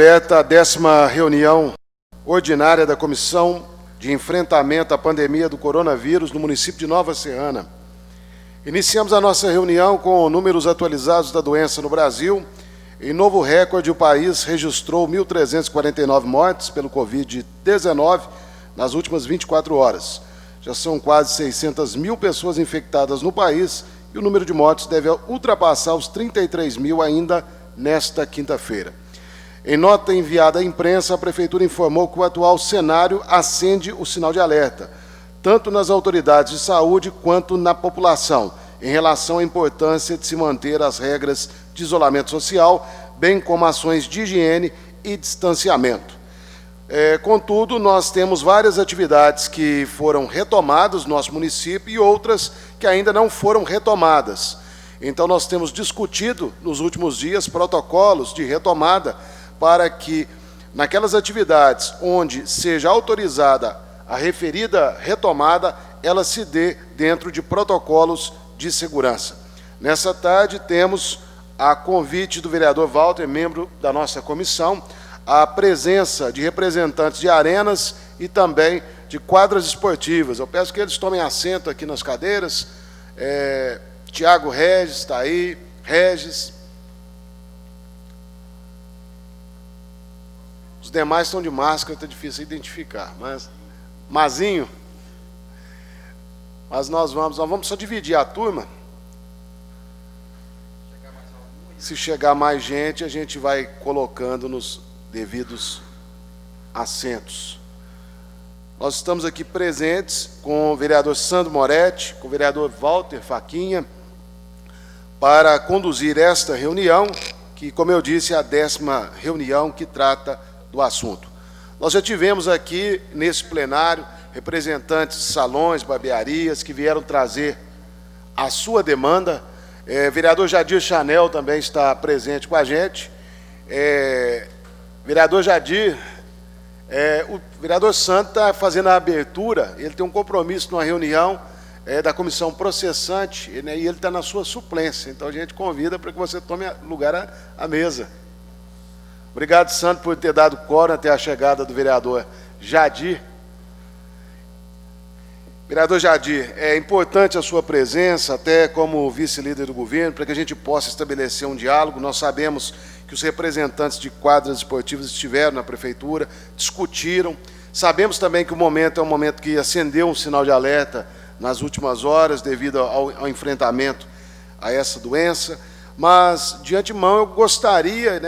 Aberta a 10ª reunião ordinária da Comissão de Enfrentamento à Pandemia do Coronavírus no município de Nova Serrana. Iniciamos a nossa reunião com números atualizados da doença no Brasil. Em novo recorde, o país registrou 1.349 mortes pelo Covid-19 nas últimas 24 horas. Já são quase 600 mil pessoas infectadas no país e o número de mortes deve ultrapassar os 33 mil ainda nesta quinta-feira. Em nota enviada à imprensa, a Prefeitura informou que o atual cenário acende o sinal de alerta, tanto nas autoridades de saúde quanto na população, em relação à importância de se manter as regras de isolamento social, bem como ações de higiene e distanciamento. Contudo, nós temos várias atividades que foram retomadas no nosso município e outras que ainda não foram retomadas. Então, nós temos discutido nos últimos dias protocolos de retomada para que, naquelas atividades onde seja autorizada a referida retomada, ela se dê dentro de protocolos de segurança. Nessa tarde, temos, a convite do vereador Walter, membro da nossa comissão, a presença de representantes de arenas e também de quadras esportivas. Eu peço que eles tomem assento aqui nas cadeiras. Tiago Regis está aí, Regis. Os demais estão de máscara, está difícil identificar, mas Mazinho. Mas nós vamos só dividir a turma. Se chegar mais gente, a gente vai colocando nos devidos assentos. Nós estamos aqui presentes com o vereador Sandro Moretti, com o vereador Walter Faquinha, para conduzir esta reunião, que, como eu disse, é a 10ª reunião que trata do assunto. Nós já tivemos aqui, nesse plenário, representantes de salões, barbearias, que vieram trazer a sua demanda. Vereador Jadir Chanel também está presente com a gente. Vereador Jadir, o vereador Santos está fazendo a abertura, ele tem um compromisso numa reunião da comissão processante, e ele está na sua suplência, então a gente convida para que você tome lugar à mesa. Obrigado, Santos, por ter dado quórum até a chegada do vereador Jadir. Vereador Jadir, é importante a sua presença, até como vice-líder do governo, para que a gente possa estabelecer um diálogo. Nós sabemos que os representantes de quadras esportivas estiveram na prefeitura, discutiram. Sabemos também que o momento é um momento que acendeu um sinal de alerta nas últimas horas, devido ao enfrentamento a essa doença. Mas, de antemão, eu gostaria,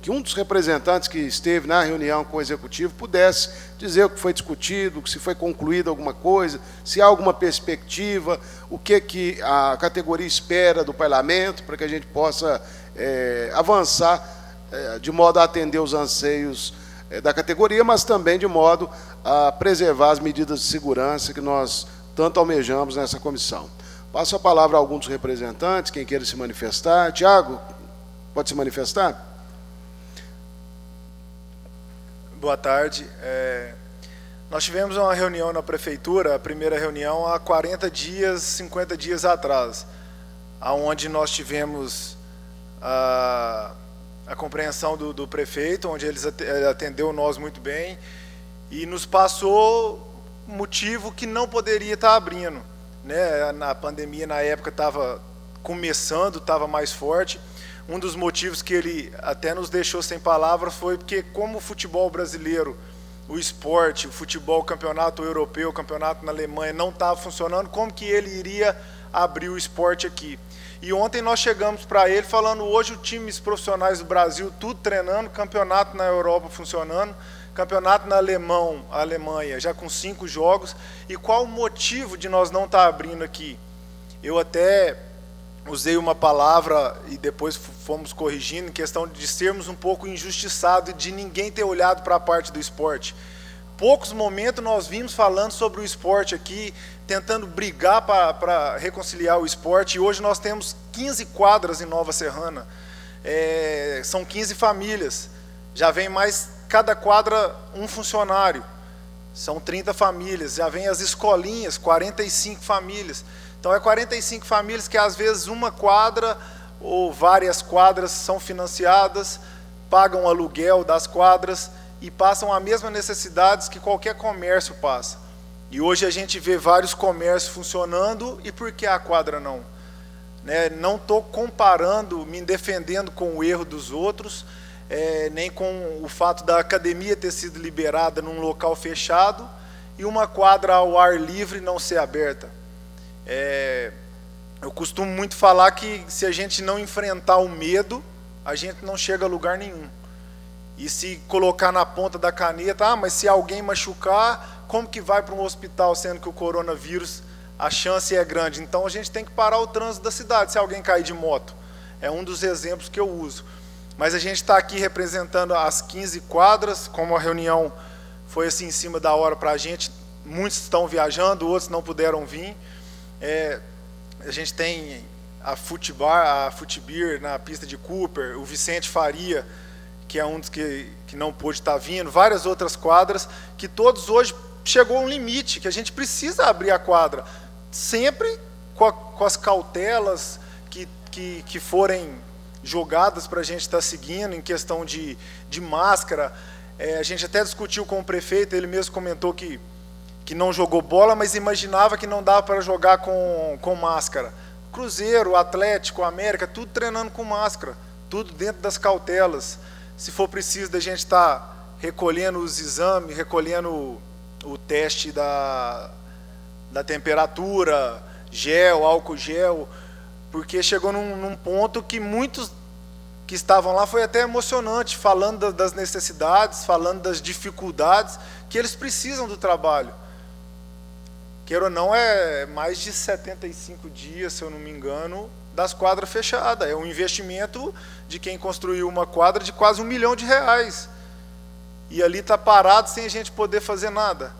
que um dos representantes que esteve na reunião com o Executivo pudesse dizer o que foi discutido, se foi concluída alguma coisa, se há alguma perspectiva, o que a categoria espera do Parlamento, para que a gente possa avançar de modo a atender os anseios da categoria, mas também de modo a preservar as medidas de segurança que nós tanto almejamos nessa comissão. Passo a palavra a algum dos representantes, quem queira se manifestar. Tiago, pode se manifestar? Boa tarde. Nós tivemos uma reunião na prefeitura, a primeira reunião, há 40 dias, 50 dias atrás, onde nós tivemos a compreensão do prefeito, onde ele atendeu nós muito bem e nos passou motivo que não poderia estar abrindo. A pandemia, na época, estava começando, estava mais forte. Um dos motivos que ele até nos deixou sem palavras foi porque, como o futebol brasileiro, o esporte, o futebol, o campeonato europeu, o campeonato na Alemanha não estava funcionando, como que ele iria abrir o esporte aqui? E ontem nós chegamos para ele falando, hoje os times profissionais do Brasil, tudo treinando, campeonato na Europa funcionando, campeonato na Alemanha, já com 5 jogos. E qual o motivo de nós não estar abrindo aqui? Eu até usei uma palavra e depois fomos corrigindo, em questão de sermos um pouco injustiçados e de ninguém ter olhado para a parte do esporte. Poucos momentos nós vimos falando sobre o esporte aqui, tentando brigar para reconciliar o esporte, e hoje nós temos 15 quadras em Nova Serrana, são 15 famílias, já vem mais, cada quadra um funcionário, são 30 famílias, já vem as escolinhas, 45 famílias, então 45 famílias que às vezes uma quadra ou várias quadras são financiadas, pagam o aluguel das quadras e passam as mesmas necessidades que qualquer comércio passa. E hoje a gente vê vários comércios funcionando, e por que a quadra não? Né? Não estou comparando, me defendendo com o erro dos outros, nem com o fato da academia ter sido liberada num local fechado e uma quadra ao ar livre não ser aberta. Eu costumo muito falar que se a gente não enfrentar o medo, a gente não chega a lugar nenhum. E se colocar na ponta da caneta, mas se alguém machucar, como que vai para um hospital, sendo que o coronavírus, a chance é grande? Então a gente tem que parar o trânsito da cidade se alguém cair de moto. É um dos exemplos que eu uso. Mas a gente está aqui representando as 15 quadras, como a reunião foi assim em cima da hora para a gente, muitos estão viajando, outros não puderam vir. A gente tem a Futibir na pista de Cooper, o Vicente Faria, que é um dos que não pôde estar vindo, várias outras quadras, que todos hoje chegou a um limite, que a gente precisa abrir a quadra, sempre com as cautelas que forem jogadas para a gente estar seguindo, em questão de máscara. A gente até discutiu com o prefeito, ele mesmo comentou que não jogou bola, mas imaginava que não dava para jogar com máscara. Cruzeiro, Atlético, América, tudo treinando com máscara, tudo dentro das cautelas. Se for preciso da gente estar recolhendo os exames, recolhendo o teste da temperatura, gel, álcool gel, porque chegou num ponto que muitos que estavam lá foi até emocionante, falando das necessidades, falando das dificuldades, que eles precisam do trabalho. Queira ou não, é mais de 75 dias, se eu não me engano, das quadras fechadas. É um investimento de quem construiu uma quadra de quase R$1 milhão. E ali está parado sem a gente poder fazer nada.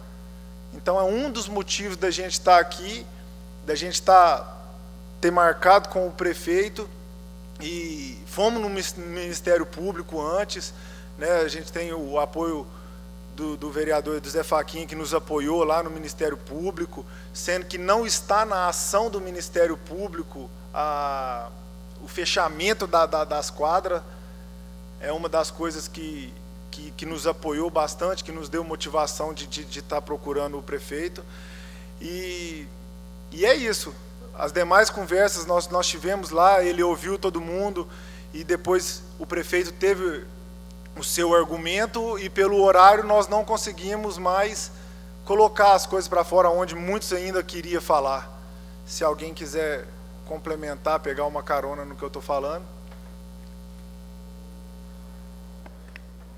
Então é um dos motivos da gente estar aqui, da gente ter marcado com o prefeito, e fomos no Ministério Público antes, né? A gente tem o apoio do vereador do Zé Faquinha, que nos apoiou lá no Ministério Público, sendo que não está na ação do Ministério Público o fechamento das quadras. É uma das coisas que nos apoiou bastante, que nos deu motivação de estar procurando o prefeito. E é isso. As demais conversas nós tivemos lá, ele ouviu todo mundo, e depois o prefeito teve o seu argumento, e pelo horário nós não conseguimos mais colocar as coisas para fora, onde muitos ainda queriam falar. Se alguém quiser complementar, pegar uma carona no que eu estou falando.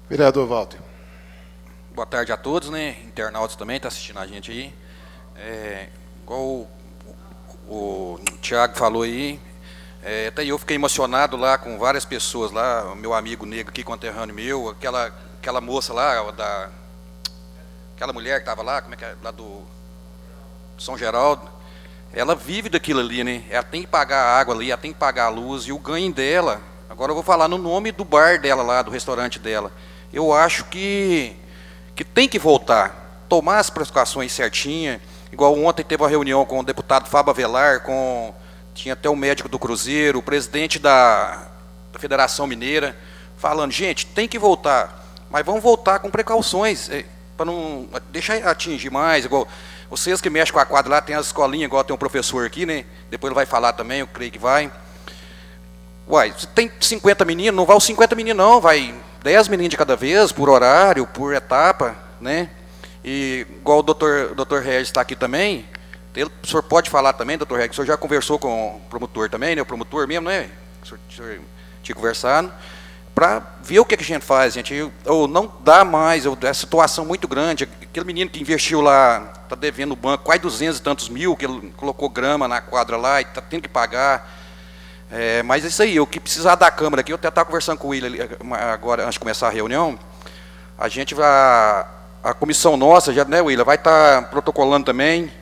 Vereador Walter. Boa tarde a todos, né? Internautas também está assistindo a gente aí. Igual o Thiago falou aí, até eu fiquei emocionado lá com várias pessoas lá, meu amigo negro aqui, conterrâneo meu, aquela moça lá, aquela mulher que estava lá, como é que é, lá do São Geraldo, ela vive daquilo ali, né? Ela tem que pagar a água ali, ela tem que pagar a luz, e o ganho dela, agora eu vou falar no nome do bar dela lá, do restaurante dela, eu acho que tem que voltar, tomar as precauções certinhas. Igual ontem teve uma reunião com o deputado Fábio Avelar, tinha até o médico do Cruzeiro, o presidente da Federação Mineira, falando, gente, tem que voltar, mas vamos voltar com precauções, para não deixar atingir mais. Igual vocês que mexem com a quadra lá, tem as escolinhas, igual tem um professor aqui, né? Depois ele vai falar também, eu creio que vai. Uai, se tem 50 meninos, não vai os 50 meninos não, vai 10 meninos de cada vez, por horário, por etapa, né? E igual o doutor Regis está aqui também, o senhor pode falar também, doutor Regis, o senhor já conversou com o promotor também, né? O promotor mesmo, né? O senhor tinha conversado, para ver o que a gente faz, gente. Ou não dá mais, é situação muito grande. Aquele menino que investiu lá, está devendo no banco quase 200 e tantos mil, que ele colocou grama na quadra lá e está tendo que pagar. Mas é isso aí, o que precisar da Câmara aqui, eu até estava conversando com o William agora, antes de começar a reunião, a gente vai... A comissão nossa, já, né, William, vai estar protocolando também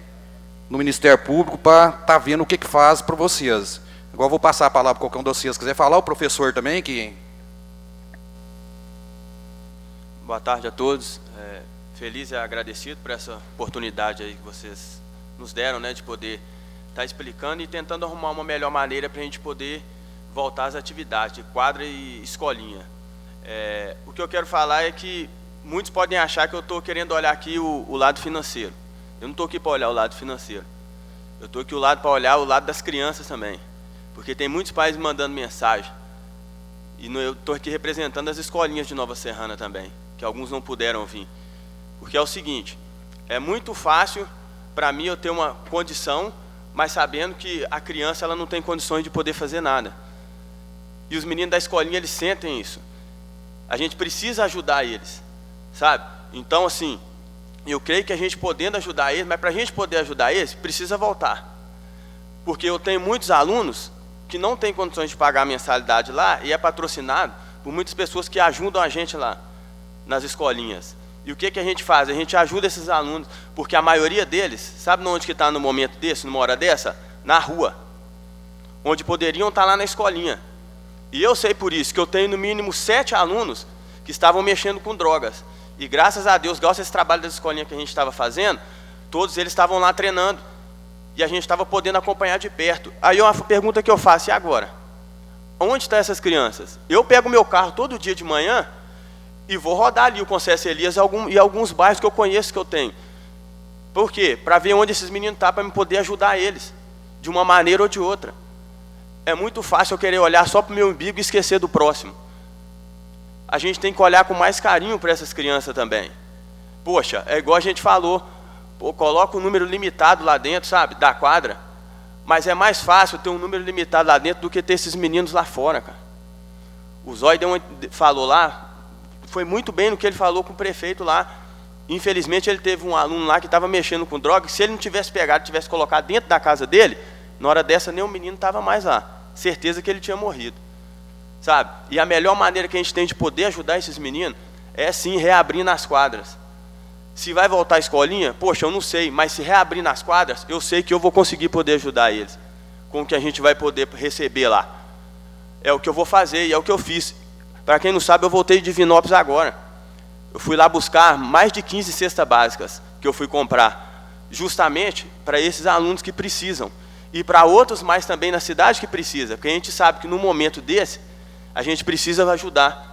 no Ministério Público para estar vendo o que faz para vocês. Igual eu vou passar a palavra para qualquer um de vocês quiser falar, o professor também, que... Boa tarde a todos. Feliz e agradecido por essa oportunidade aí que vocês nos deram, né, de poder estar explicando e tentando arrumar uma melhor maneira para a gente poder voltar às atividades de quadra e escolinha. O que eu quero falar é que muitos podem achar que eu estou querendo olhar aqui o lado financeiro. Eu não estou aqui para olhar o lado financeiro. Eu estou aqui para olhar o lado das crianças também. Porque tem muitos pais me mandando mensagem. E eu estou aqui representando as escolinhas de Nova Serrana também, que alguns não puderam vir. Porque é o seguinte, é muito fácil para mim eu ter uma condição, mas sabendo que a criança ela não tem condições de poder fazer nada. E os meninos da escolinha, eles sentem isso. A gente precisa ajudar eles, sabe? Então, assim, eu creio que a gente podendo ajudar eles, mas para a gente poder ajudar eles, precisa voltar. Porque eu tenho muitos alunos que não têm condições de pagar a mensalidade lá e é patrocinado por muitas pessoas que ajudam a gente lá, nas escolinhas. E o que a gente faz? A gente ajuda esses alunos, porque a maioria deles, sabe onde que está no momento desse, numa hora dessa? Na rua, onde poderiam estar lá na escolinha. E eu sei por isso que eu tenho no mínimo 7 alunos que estavam mexendo com drogas. E graças a Deus, graças a esse trabalho da escolinha que a gente estava fazendo, todos eles estavam lá treinando. E a gente estava podendo acompanhar de perto. Aí uma pergunta que eu faço, e agora? Onde estão essas crianças? Eu pego meu carro todo dia de manhã e vou rodar ali o Conceição Elias e alguns bairros que eu conheço que eu tenho. Por quê? Para ver onde esses meninos estão, para me poder ajudar eles, de uma maneira ou de outra. É muito fácil eu querer olhar só para o meu umbigo e esquecer do próximo. A gente tem que olhar com mais carinho para essas crianças também. Poxa, é igual a gente falou, pô, coloca um número limitado lá dentro, sabe, da quadra, mas é mais fácil ter um número limitado lá dentro do que ter esses meninos lá fora, cara. O Zói falou lá, foi muito bem no que ele falou com o prefeito lá. Infelizmente ele teve um aluno lá que estava mexendo com droga, se ele não tivesse pegado, tivesse colocado dentro da casa dele, na hora dessa nem o menino estava mais lá. Certeza que ele tinha morrido, sabe? E a melhor maneira que a gente tem de poder ajudar esses meninos é sim reabrindo as quadras. Se vai voltar à escolinha, poxa, eu não sei, mas se reabrir nas quadras, eu sei que eu vou conseguir poder ajudar eles, com o que a gente vai poder receber lá. É o que eu vou fazer e é o que eu fiz. Para quem não sabe, eu voltei de Divinópolis agora. Eu fui lá buscar mais de 15 cestas básicas que eu fui comprar, justamente para esses alunos que precisam. E para outros mais também na cidade que precisa, porque a gente sabe que no momento desse, a gente precisa ajudar.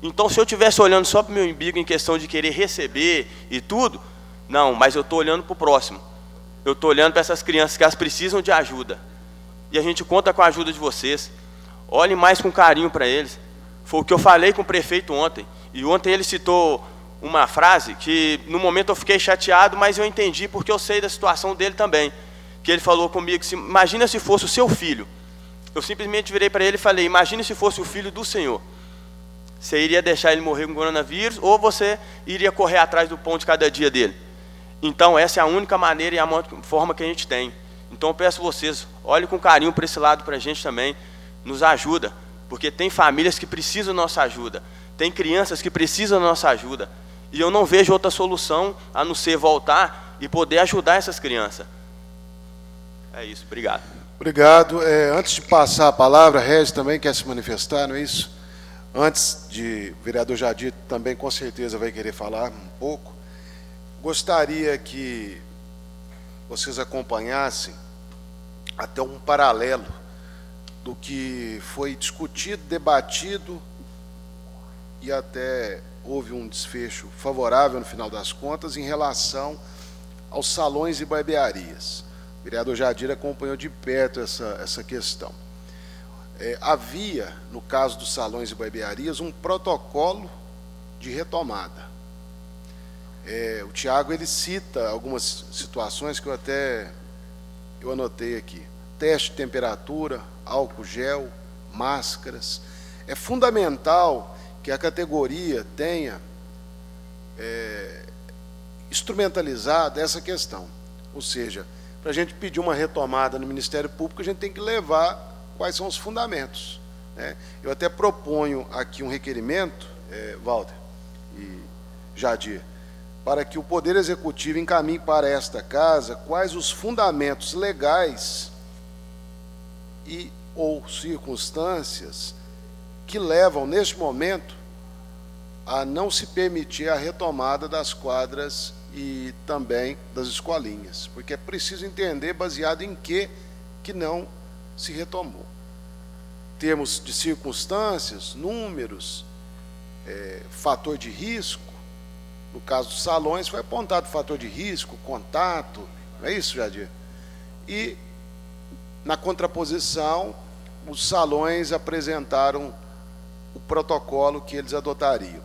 Então, se eu estivesse olhando só para o meu umbigo em questão de querer receber e tudo, não, mas eu estou olhando para o próximo. Eu estou olhando para essas crianças que elas precisam de ajuda. E a gente conta com a ajuda de vocês. Olhem mais com carinho para eles. Foi o que eu falei com o prefeito ontem. E ontem ele citou uma frase que, no momento, eu fiquei chateado, mas eu entendi porque eu sei da situação dele também. Que ele falou comigo, imagina se fosse o seu filho. Eu simplesmente virei para ele e falei, imagine se fosse o filho do Senhor. Você iria deixar ele morrer com coronavírus ou você iria correr atrás do pão de cada dia dele? Então, essa é a única maneira e a forma que a gente tem. Então, eu peço a vocês, olhem com carinho para esse lado para a gente também, nos ajuda, porque tem famílias que precisam da nossa ajuda, tem crianças que precisam da nossa ajuda, e eu não vejo outra solução a não ser voltar e poder ajudar essas crianças. É isso, obrigado. Obrigado. Antes de passar a palavra, Regis também quer se manifestar, não é isso? Antes de o vereador Jadir também com certeza vai querer falar um pouco. Gostaria que vocês acompanhassem até um paralelo do que foi discutido, debatido e até houve um desfecho favorável no final das contas em relação aos salões e barbearias. O vereador Jadir acompanhou de perto essa questão. Havia, no caso dos salões e barbearias, um protocolo de retomada. O Tiago ele cita algumas situações que eu anotei aqui. Teste de temperatura, álcool gel, máscaras. É fundamental que a categoria tenha instrumentalizado essa questão. Ou seja, para a gente pedir uma retomada no Ministério Público, a gente tem que levar quais são os fundamentos, né? Eu até proponho aqui um requerimento, Walter e Jadir, para que o Poder Executivo encaminhe para esta casa quais os fundamentos legais e ou circunstâncias que levam, neste momento, a não se permitir a retomada das quadras e também das escolinhas, porque é preciso entender baseado em que não se retomou. Termos de circunstâncias, números, fator de risco. No caso dos salões, foi apontado fator de risco, contato, não é isso, Jadir? E, na contraposição, os salões apresentaram o protocolo que eles adotariam.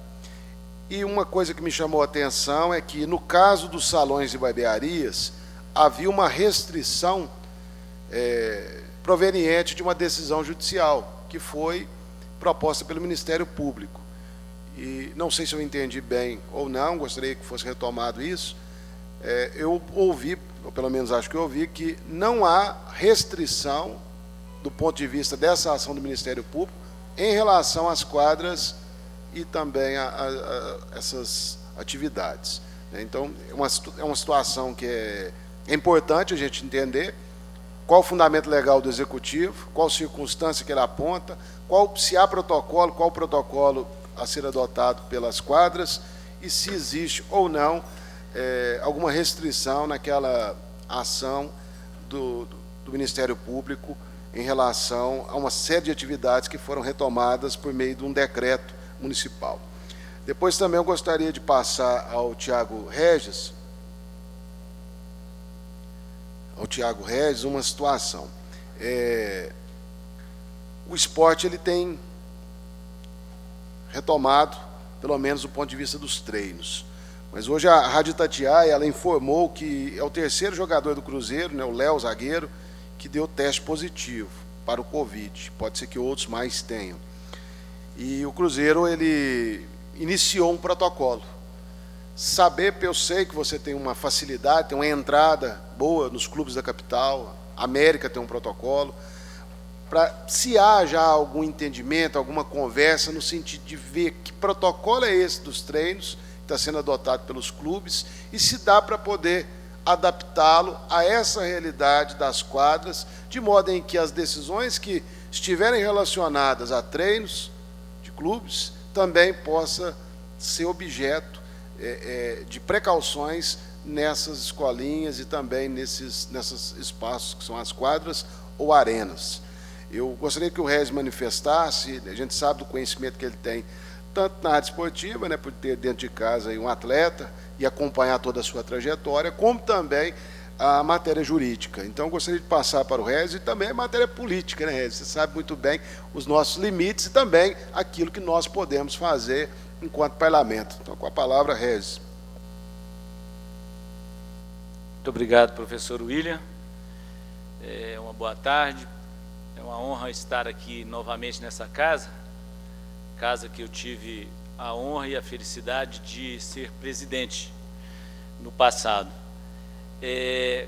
E uma coisa que me chamou a atenção é que, no caso dos salões e barbearias, havia uma restrição proveniente de uma decisão judicial, que foi proposta pelo Ministério Público. E não sei se eu entendi bem ou não, gostaria que fosse retomado isso. Eu ouvi, ou pelo menos acho que eu ouvi, que não há restrição, do ponto de vista dessa ação do Ministério Público, em relação às quadras e também a essas atividades. Então, é uma situação que é importante a gente entender qual o fundamento legal do Executivo, qual circunstância que ele aponta, se há protocolo, qual o protocolo a ser adotado pelas quadras e se existe ou não alguma restrição naquela ação do Ministério Público em relação a uma série de atividades que foram retomadas por meio de um decreto municipal. Depois também eu gostaria de passar ao Tiago Regis, uma situação. O esporte ele tem retomado, pelo menos do ponto de vista dos treinos. Mas hoje a Rádio Itatiaia, ela informou que é o terceiro jogador do Cruzeiro, né, o Léo, zagueiro, que deu teste positivo para o Covid. Pode ser que outros mais tenham. E o Cruzeiro, ele iniciou um protocolo. Eu sei que você tem uma facilidade, tem uma entrada boa nos clubes da capital, a América tem um protocolo, se há já algum entendimento, alguma conversa no sentido de ver que protocolo é esse dos treinos, que está sendo adotado pelos clubes, e se dá para poder adaptá-lo a essa realidade das quadras, de modo em que as decisões que estiverem relacionadas a treinos de clubes também possa ser objeto de precauções nessas escolinhas e também nesses espaços que são as quadras ou arenas. Eu gostaria que o Regis manifestasse, a gente sabe do conhecimento que ele tem, tanto na área esportiva, né, por ter dentro de casa aí um atleta e acompanhar toda a sua trajetória, como também a matéria jurídica. Então, eu gostaria de passar para o Regis e também a matéria política, né, Regis? Você sabe muito bem os nossos limites e também aquilo que nós podemos fazer enquanto parlamento. Então, com a palavra, Regis. Muito obrigado, professor William. Uma boa tarde. É uma honra estar aqui novamente nessa casa que eu tive a honra e a felicidade de ser presidente no passado.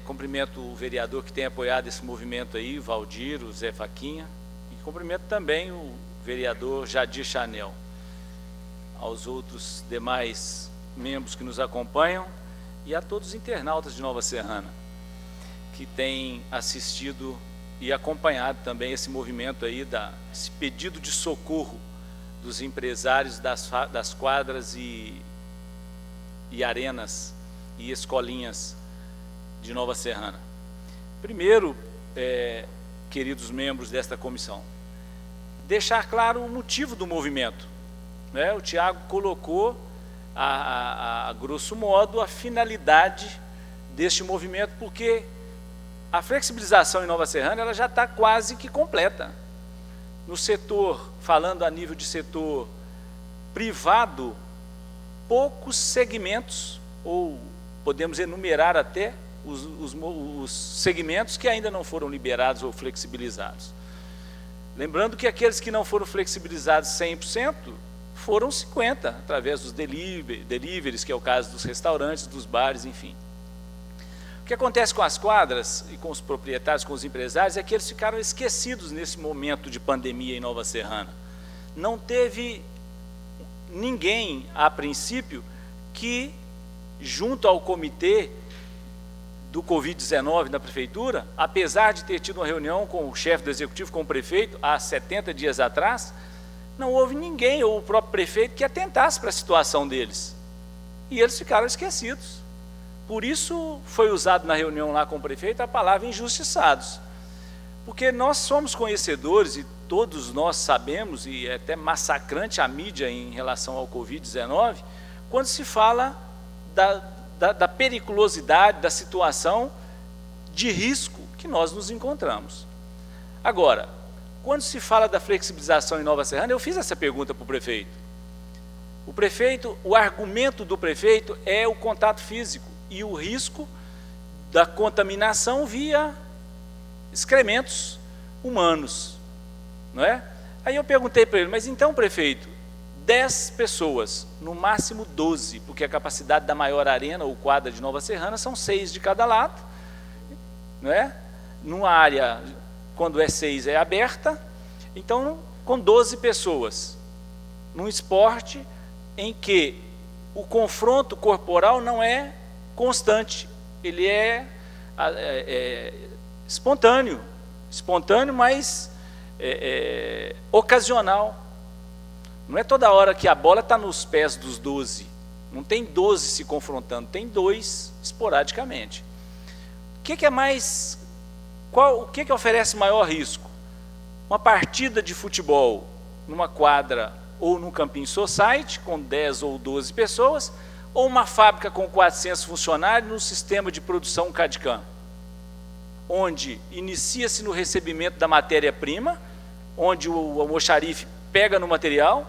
Cumprimento o vereador que tem apoiado esse movimento aí, o Valdir, o Zé Faquinha, e cumprimento também o vereador Jadir Chanel, aos outros demais membros que nos acompanham e a todos os internautas de Nova Serrana, que têm assistido e acompanhado também esse movimento aí, esse pedido de socorro dos empresários das quadras e arenas e escolinhas de Nova Serrana. Primeiro, queridos membros desta comissão, deixar claro o motivo do movimento. Né? O Tiago colocou, a grosso modo, a finalidade deste movimento, porque a flexibilização em Nova Serrana ela já está quase que completa. No setor, falando a nível de setor privado, poucos segmentos, ou podemos enumerar até os segmentos que ainda não foram liberados ou flexibilizados. Lembrando que aqueles que não foram flexibilizados 100%, foram 50%, através dos deliveries, que é o caso dos restaurantes, dos bares, enfim. O que acontece com as quadras e com os proprietários, com os empresários, é que eles ficaram esquecidos nesse momento de pandemia em Nova Serrana. Não teve ninguém, a princípio, que, junto ao comitê do Covid-19 na prefeitura, apesar de ter tido uma reunião com o chefe do executivo, com o prefeito, há 70 dias atrás, não houve ninguém, ou o próprio prefeito, que atentasse para a situação deles. E eles ficaram esquecidos. Por isso foi usado na reunião lá com o prefeito a palavra injustiçados. Porque nós somos conhecedores, e todos nós sabemos, e é até massacrante a mídia em relação ao Covid-19, quando se fala da periculosidade, da situação de risco que nós nos encontramos. Agora, quando se fala da flexibilização em Nova Serrana, eu fiz essa pergunta para o prefeito. O argumento do prefeito é o contato físico e o risco da contaminação via excrementos humanos, não é? Aí eu perguntei para ele, mas então, prefeito, 10 pessoas, no máximo 12, porque a capacidade da maior arena ou quadra de Nova Serrana são 6 de cada lado, não é? Numa área, quando é 6 é aberta, então com 12 pessoas, num esporte em que o confronto corporal não é constante, ele é espontâneo, mas ocasional. Não é toda hora que a bola está nos pés dos 12, não tem 12 se confrontando, tem 2 esporadicamente. O que é mais, o que oferece maior risco? Uma partida de futebol numa quadra ou num campinho society com 10 ou 12 pessoas, ou uma fábrica com 400 funcionários num sistema de produção CAD/CAM, onde inicia-se no recebimento da matéria-prima, onde o almoxarife pega no material,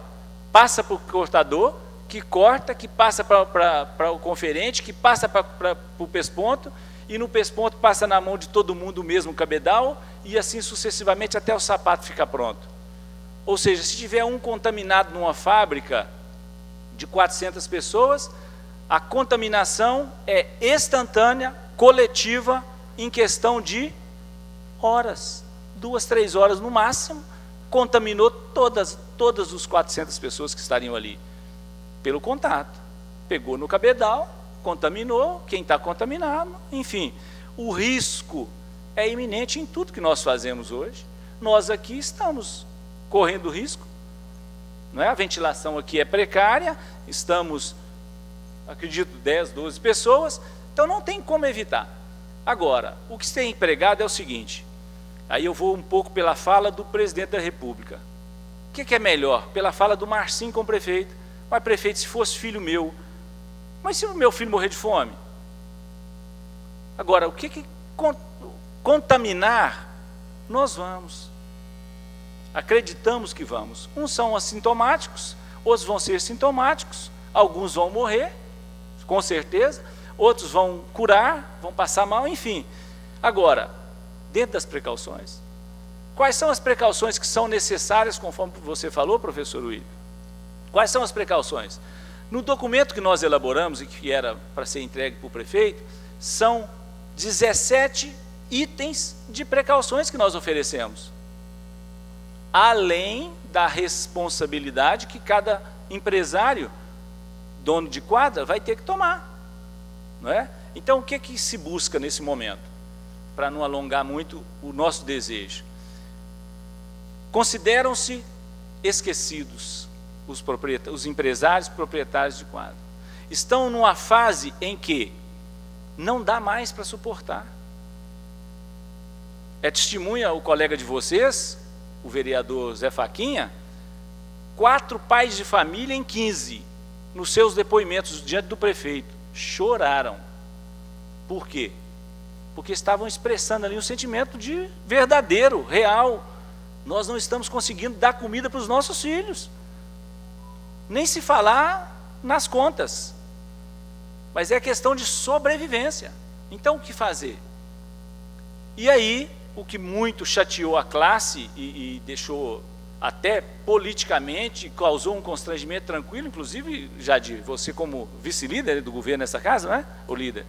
passa para o cortador, que corta, que passa para o conferente, que passa para o pesponto, e no pesponto passa na mão de todo mundo o mesmo cabedal, e assim sucessivamente até o sapato ficar pronto. Ou seja, se tiver um contaminado numa fábrica de 400 pessoas, a contaminação é instantânea, coletiva, em questão de horas, 2, 3 horas no máximo, contaminou todas as 400 pessoas que estariam ali, pelo contato. Pegou no cabedal, contaminou, quem está contaminado, enfim. O risco é iminente em tudo que nós fazemos hoje. Nós aqui estamos correndo risco, não é? A ventilação aqui é precária, estamos, acredito, 10, 12 pessoas, então não tem como evitar. Agora, o que se tem empregado é o seguinte, aí eu vou um pouco pela fala do presidente da República. O que é melhor? Pela fala do Marcinho com o prefeito. Mas, prefeito, se fosse filho meu, mas se o meu filho morrer de fome? Agora, o que contaminar, nós vamos. Acreditamos que vamos. Uns são assintomáticos, outros vão ser sintomáticos, alguns vão morrer, com certeza, outros vão curar, vão passar mal, enfim. Agora, dentro das precauções, quais são as precauções que são necessárias, conforme você falou, professor William? Quais são as precauções? No documento que nós elaboramos e que era para ser entregue para o prefeito, são 17 itens de precauções que nós oferecemos, além da responsabilidade que cada empresário, dono de quadra, vai ter que tomar, não é? Então, o que se busca nesse momento? Para não alongar muito o nosso desejo. Consideram-se esquecidos os empresários proprietários de quadra. Estão numa fase em que não dá mais para suportar. É testemunha o colega de vocês, o vereador Zé Faquinha, 4 pais de família em 15, nos seus depoimentos diante do prefeito, choraram. Por quê? Porque estavam expressando ali um sentimento de verdadeiro, real. Nós não estamos conseguindo dar comida para os nossos filhos, nem se falar nas contas, mas é questão de sobrevivência. Então, o que fazer? E aí, o que muito chateou a classe e deixou até politicamente, causou um constrangimento tranquilo, inclusive, Jadir, você como vice-líder do governo nessa casa, não é, o líder?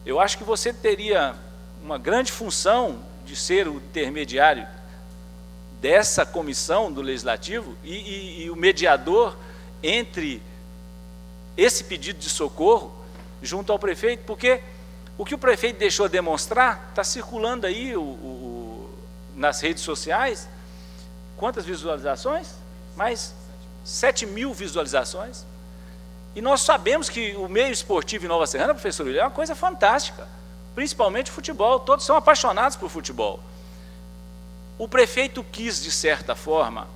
Eu acho que você teria uma grande função de ser o intermediário dessa comissão do Legislativo e o mediador entre esse pedido de socorro junto ao prefeito, porque o que o prefeito deixou demonstrar está circulando aí nas redes sociais. Quantas visualizações? Mais 7.000 visualizações. E nós sabemos que o meio esportivo em Nova Serrana, professor William, é uma coisa fantástica, principalmente o futebol. Todos são apaixonados por futebol. O prefeito quis, de certa forma,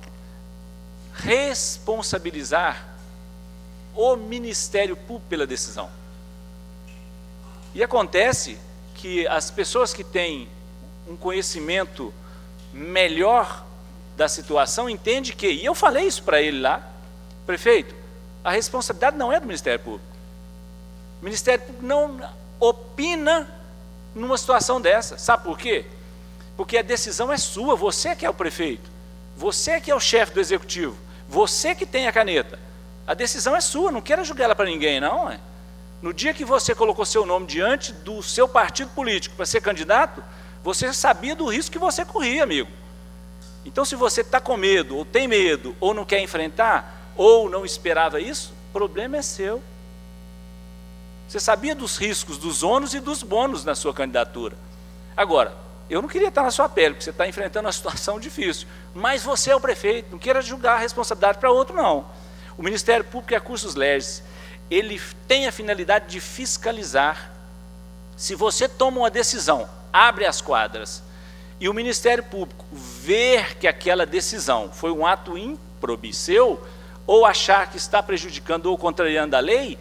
responsabilizar o Ministério Público pela decisão. E acontece que as pessoas que têm um conhecimento melhor da situação entendem que, e eu falei isso para ele lá, prefeito, a responsabilidade não é do Ministério Público. O Ministério Público não opina numa situação dessa. Sabe por quê? Porque a decisão é sua, você que é o prefeito, você que é o chefe do executivo, você que tem a caneta. A decisão é sua, não queira julgar ela para ninguém, não. No dia que você colocou seu nome diante do seu partido político para ser candidato, você sabia do risco que você corria, amigo. Então, se você está com medo, ou tem medo, ou não quer enfrentar, ou não esperava isso, o problema é seu. Você sabia dos riscos, dos ônus e dos bônus na sua candidatura. Agora, eu não queria estar na sua pele, porque você está enfrentando uma situação difícil. Mas você é o prefeito, não queira julgar a responsabilidade para outro, não. O Ministério Público e Recursos Legis, ele tem a finalidade de fiscalizar. Se você toma uma decisão, abre as quadras, e o Ministério Público ver que aquela decisão foi um ato ímprobe seu, ou achar que está prejudicando ou contrariando a lei,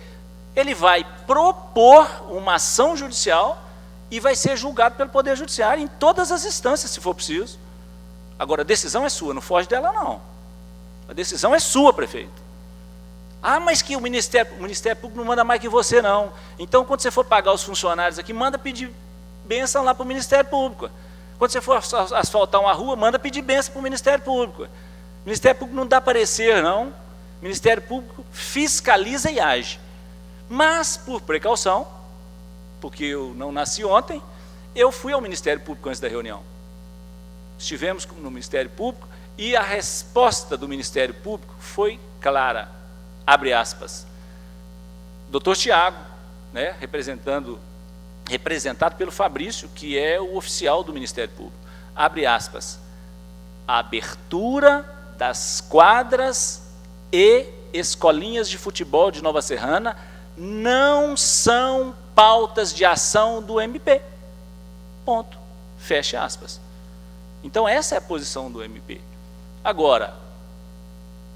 ele vai propor uma ação judicial e vai ser julgado pelo Poder Judiciário em todas as instâncias, se for preciso. Agora, a decisão é sua, não foge dela, não. A decisão é sua, prefeito. Ah, mas que o Ministério Público não manda mais que você, não. Então, quando você for pagar os funcionários aqui, manda pedir bênção lá para o Ministério Público. Quando você for asfaltar uma rua, manda pedir bênção para o Ministério Público. O Ministério Público não dá parecer, não. O Ministério Público fiscaliza e age. Mas, por precaução, porque eu não nasci ontem, eu fui ao Ministério Público antes da reunião. Estivemos no Ministério Público e a resposta do Ministério Público foi clara, abre aspas. Dr. Tiago, né, representado pelo Fabrício, que é o oficial do Ministério Público, abre aspas, a abertura das quadras e escolinhas de futebol de Nova Serrana não são pautas de ação do MP. Ponto. Fecha aspas. Então, essa é a posição do MP. Agora,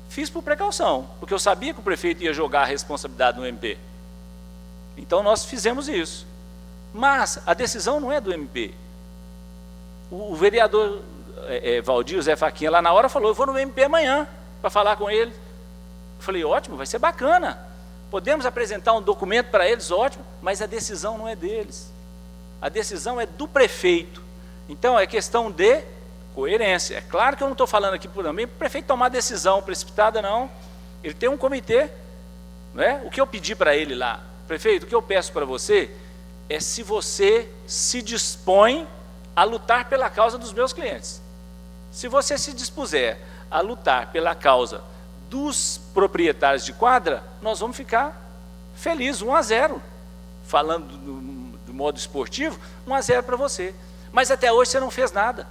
fiz por precaução, porque eu sabia que o prefeito ia jogar a responsabilidade no MP. Então, nós fizemos isso. Mas a decisão não é do MP. O vereador Valdir, Zé Faquinha, lá na hora falou, eu vou no MP amanhã para falar com ele. Eu falei, ótimo, vai ser bacana. Podemos apresentar um documento para eles, ótimo, mas a decisão não é deles. A decisão é do prefeito. Então, é questão de coerência. É claro que eu não estou falando aqui também para o prefeito tomar decisão precipitada, não. Ele tem um comitê. Não é? O que eu pedi para ele lá, prefeito, o que eu peço para você é se você se dispõe a lutar pela causa dos meus clientes. Se você se dispuser a lutar pela causa dos proprietários de quadra, nós vamos ficar felizes, 1-0. Falando do modo esportivo, 1-0 para você. Mas até hoje você não fez nada.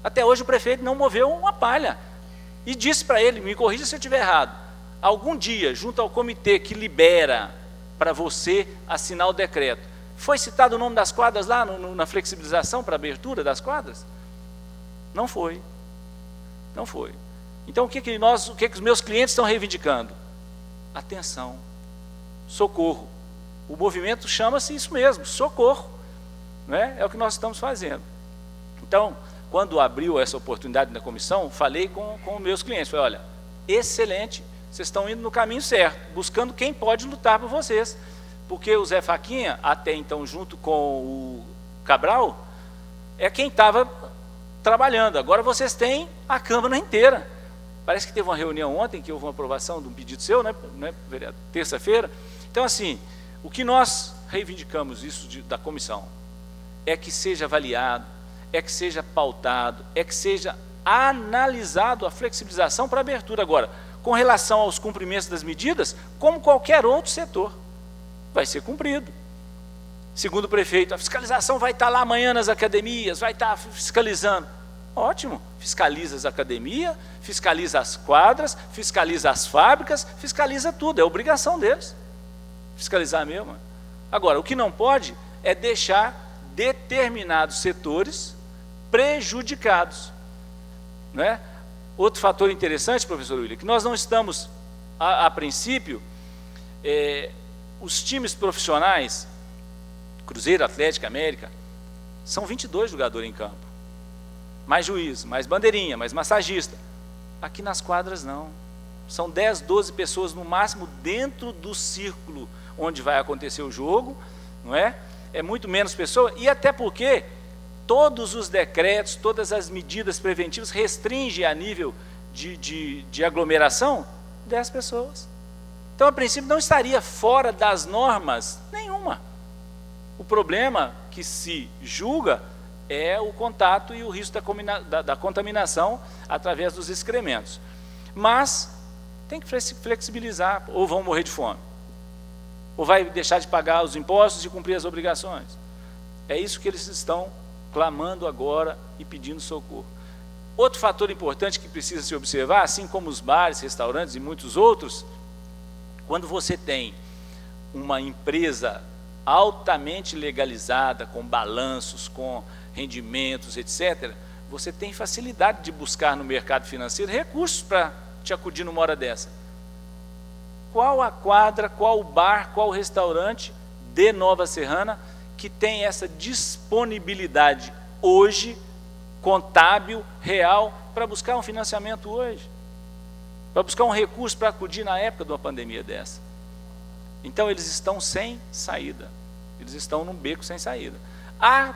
Até hoje o prefeito não moveu uma palha. E disse para ele, me corrija se eu estiver errado, algum dia, junto ao comitê que libera para você assinar o decreto, foi citado o nome das quadras lá na flexibilização para a abertura das quadras? Não foi. Não foi. Então, o que os meus clientes estão reivindicando? Atenção, socorro. O movimento chama-se isso mesmo, socorro. Né? É o que nós estamos fazendo. Então, quando abriu essa oportunidade na comissão, falei com os meus clientes, falei, olha, excelente, vocês estão indo no caminho certo, buscando quem pode lutar por vocês. Porque o Zé Faquinha, até então, junto com o Cabral, é quem estava trabalhando. Agora vocês têm a Câmara inteira. Parece que teve uma reunião ontem, que houve uma aprovação de um pedido seu, né, vereador? Terça-feira. Então, assim, o que nós reivindicamos isso da comissão é que seja avaliado, é que seja pautado, é que seja analisado a flexibilização para abertura. Agora, com relação aos cumprimentos das medidas, como qualquer outro setor, vai ser cumprido. Segundo o prefeito, a fiscalização vai estar lá amanhã nas academias, vai estar fiscalizando. Ótimo, fiscaliza as academias, fiscaliza as quadras, fiscaliza as fábricas, fiscaliza tudo, é obrigação deles. Fiscalizar mesmo. Agora, o que não pode é deixar determinados setores prejudicados. não é? Outro fator interessante, professor William, que nós não estamos, a princípio, os times profissionais, Cruzeiro, Atlético, América, são 22 jogadores em campo. Mais juiz, mais bandeirinha, mais massagista. Aqui nas quadras não. São 10, 12 pessoas no máximo dentro do círculo onde vai acontecer o jogo, não é? É muito menos pessoa, e até porque todos os decretos, todas as medidas preventivas restringem a nível de aglomeração 10 pessoas. Então, a princípio, não estaria fora das normas nenhuma. O problema que se julga é o contato e o risco da contaminação através dos excrementos. Mas tem que flexibilizar, ou vão morrer de fome, ou vai deixar de pagar os impostos e cumprir as obrigações. É isso que eles estão clamando agora e pedindo socorro. Outro fator importante que precisa se observar, assim como os bares, restaurantes e muitos outros, quando você tem uma empresa altamente legalizada, com balanços, com rendimentos, etc., você tem facilidade de buscar no mercado financeiro recursos para te acudir numa hora dessa. Qual a quadra, qual o bar, qual o restaurante de Nova Serrana que tem essa disponibilidade hoje, contábil, real, para buscar um financiamento hoje? Para buscar um recurso para acudir na época de uma pandemia dessa? Então, eles estão sem saída. Eles estão num beco sem saída. Há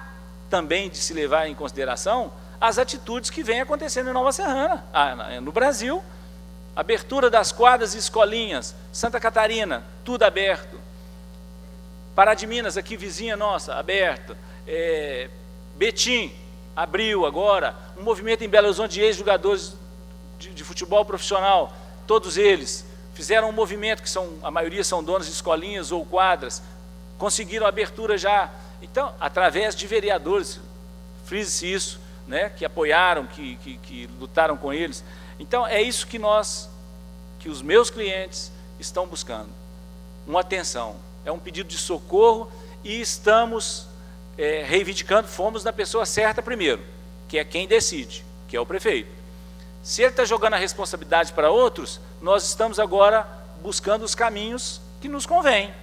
também de se levar em consideração as atitudes que vêm acontecendo em Nova Serrana, no Brasil. Abertura das quadras e escolinhas, Santa Catarina, tudo aberto. Pará de Minas, aqui vizinha nossa, aberto. Betim, abriu agora. Um movimento em Belo Horizonte de ex-jogadores de futebol profissional, todos eles fizeram um movimento, a maioria são donos de escolinhas ou quadras, conseguiram abertura já. Então, através de vereadores, frise-se isso, né, que apoiaram, que lutaram com eles. Então, é isso que os meus clientes estão buscando. Uma atenção, é um pedido de socorro e estamos reivindicando, fomos na pessoa certa primeiro, que é quem decide, que é o prefeito. Se ele está jogando a responsabilidade para outros, nós estamos agora buscando os caminhos que nos convêm.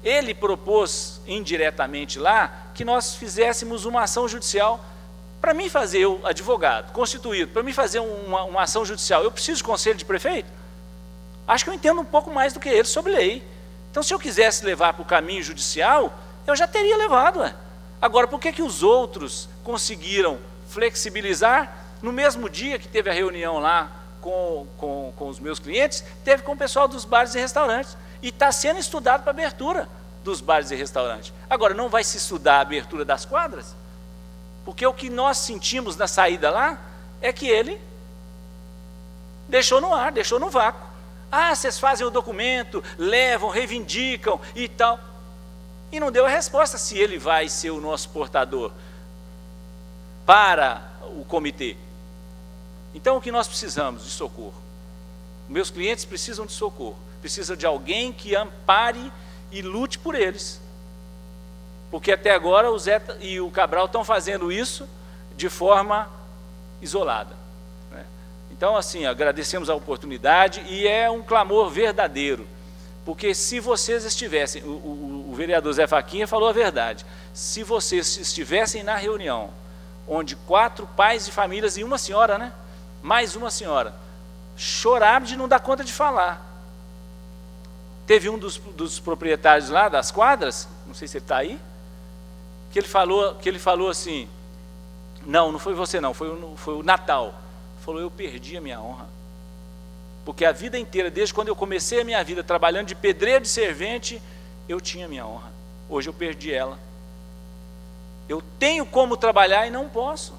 Ele propôs indiretamente lá que nós fizéssemos uma ação judicial. Para mim fazer, eu, advogado, constituído, para mim fazer uma ação judicial, eu preciso de conselho de prefeito? Acho que eu entendo um pouco mais do que ele sobre lei. Então, se eu quisesse levar para o caminho judicial, eu já teria levado. Agora, por que os outros conseguiram flexibilizar? No mesmo dia que teve a reunião lá com os meus clientes, teve com o pessoal dos bares e restaurantes. E está sendo estudado para a abertura dos bares e restaurantes. Agora, não vai se estudar a abertura das quadras? Porque o que nós sentimos na saída lá é que ele deixou no ar, deixou no vácuo. Ah, vocês fazem o documento, levam, reivindicam e tal. E não deu a resposta se ele vai ser o nosso portador para o comitê. Então, o que nós precisamos? De socorro. Meus clientes precisam de socorro. Precisam de alguém que ampare e lute por eles. Porque até agora o Zé e o Cabral estão fazendo isso de forma isolada, né? Então, assim, agradecemos a oportunidade e é um clamor verdadeiro. Porque se vocês estivessem, o vereador Zé Faquinha falou a verdade, se vocês estivessem na reunião, onde 4 pais de famílias e uma senhora, né? Mais uma senhora, choraram de não dar conta de falar. Teve um dos proprietários lá das quadras, não sei se ele está aí, que ele falou assim, não foi você não, foi o Natal. Falou, eu perdi a minha honra. Porque a vida inteira, desde quando eu comecei a minha vida trabalhando de pedreiro de servente, eu tinha a minha honra. Hoje eu perdi ela. Eu tenho como trabalhar e não posso.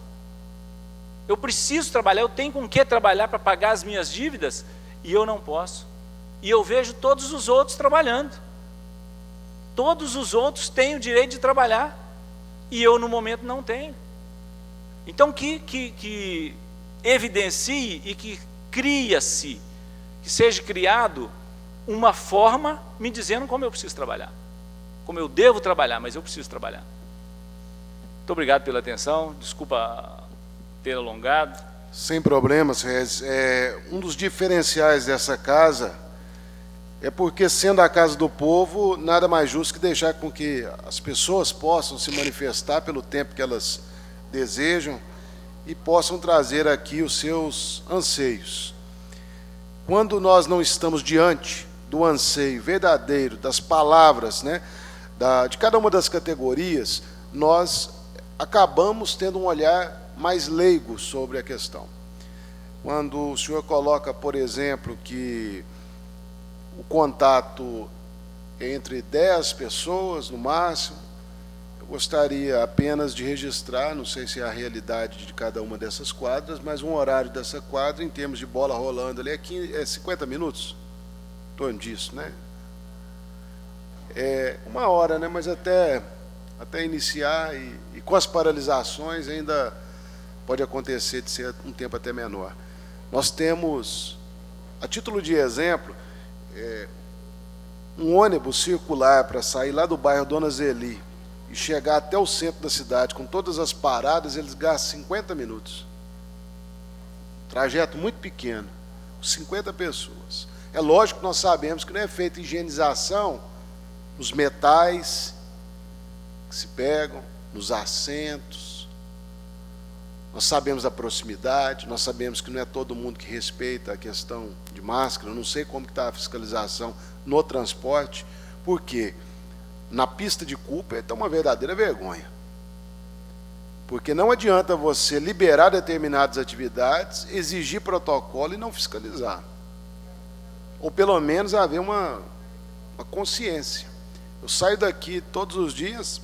Eu preciso trabalhar, eu tenho com o que trabalhar para pagar as minhas dívidas e eu não posso. E eu vejo todos os outros trabalhando. Todos os outros têm o direito de trabalhar e eu no momento não tenho. Então que evidencie e que cria-se, que seja criado uma forma me dizendo como eu preciso trabalhar, como eu devo trabalhar, mas eu preciso trabalhar. Muito obrigado pela atenção, desculpa ter alongado. Sem problemas, Regis. Um dos diferenciais dessa casa é porque, sendo a casa do povo, nada mais justo que deixar com que as pessoas possam se manifestar pelo tempo que elas desejam e possam trazer aqui os seus anseios. Quando nós não estamos diante do anseio verdadeiro, das palavras, né, de cada uma das categorias, nós acabamos tendo um olhar mais leigo sobre a questão. Quando o senhor coloca, por exemplo, que o contato é entre 10 pessoas no máximo, eu gostaria apenas de registrar, não sei se é a realidade de cada uma dessas quadras, mas um horário dessa quadra, em termos de bola rolando ali, é 50 minutos, em torno disso, né? É 1 hora, né? Mas até iniciar e com as paralisações ainda pode acontecer de ser um tempo até menor. Nós temos, a título de exemplo, um ônibus circular para sair lá do bairro Dona Zeli e chegar até o centro da cidade, com todas as paradas, eles gastam 50 minutos. Trajeto muito pequeno, 50 pessoas. É lógico que nós sabemos que não é feita higienização nos metais que se pegam, nos assentos. Nós sabemos da proximidade, nós sabemos que não é todo mundo que respeita a questão de máscara. Eu não sei como está a fiscalização no transporte, porque na pista de Cooper está uma verdadeira vergonha. Porque não adianta você liberar determinadas atividades, exigir protocolo e não fiscalizar. Ou pelo menos haver uma consciência. Eu saio daqui todos os dias,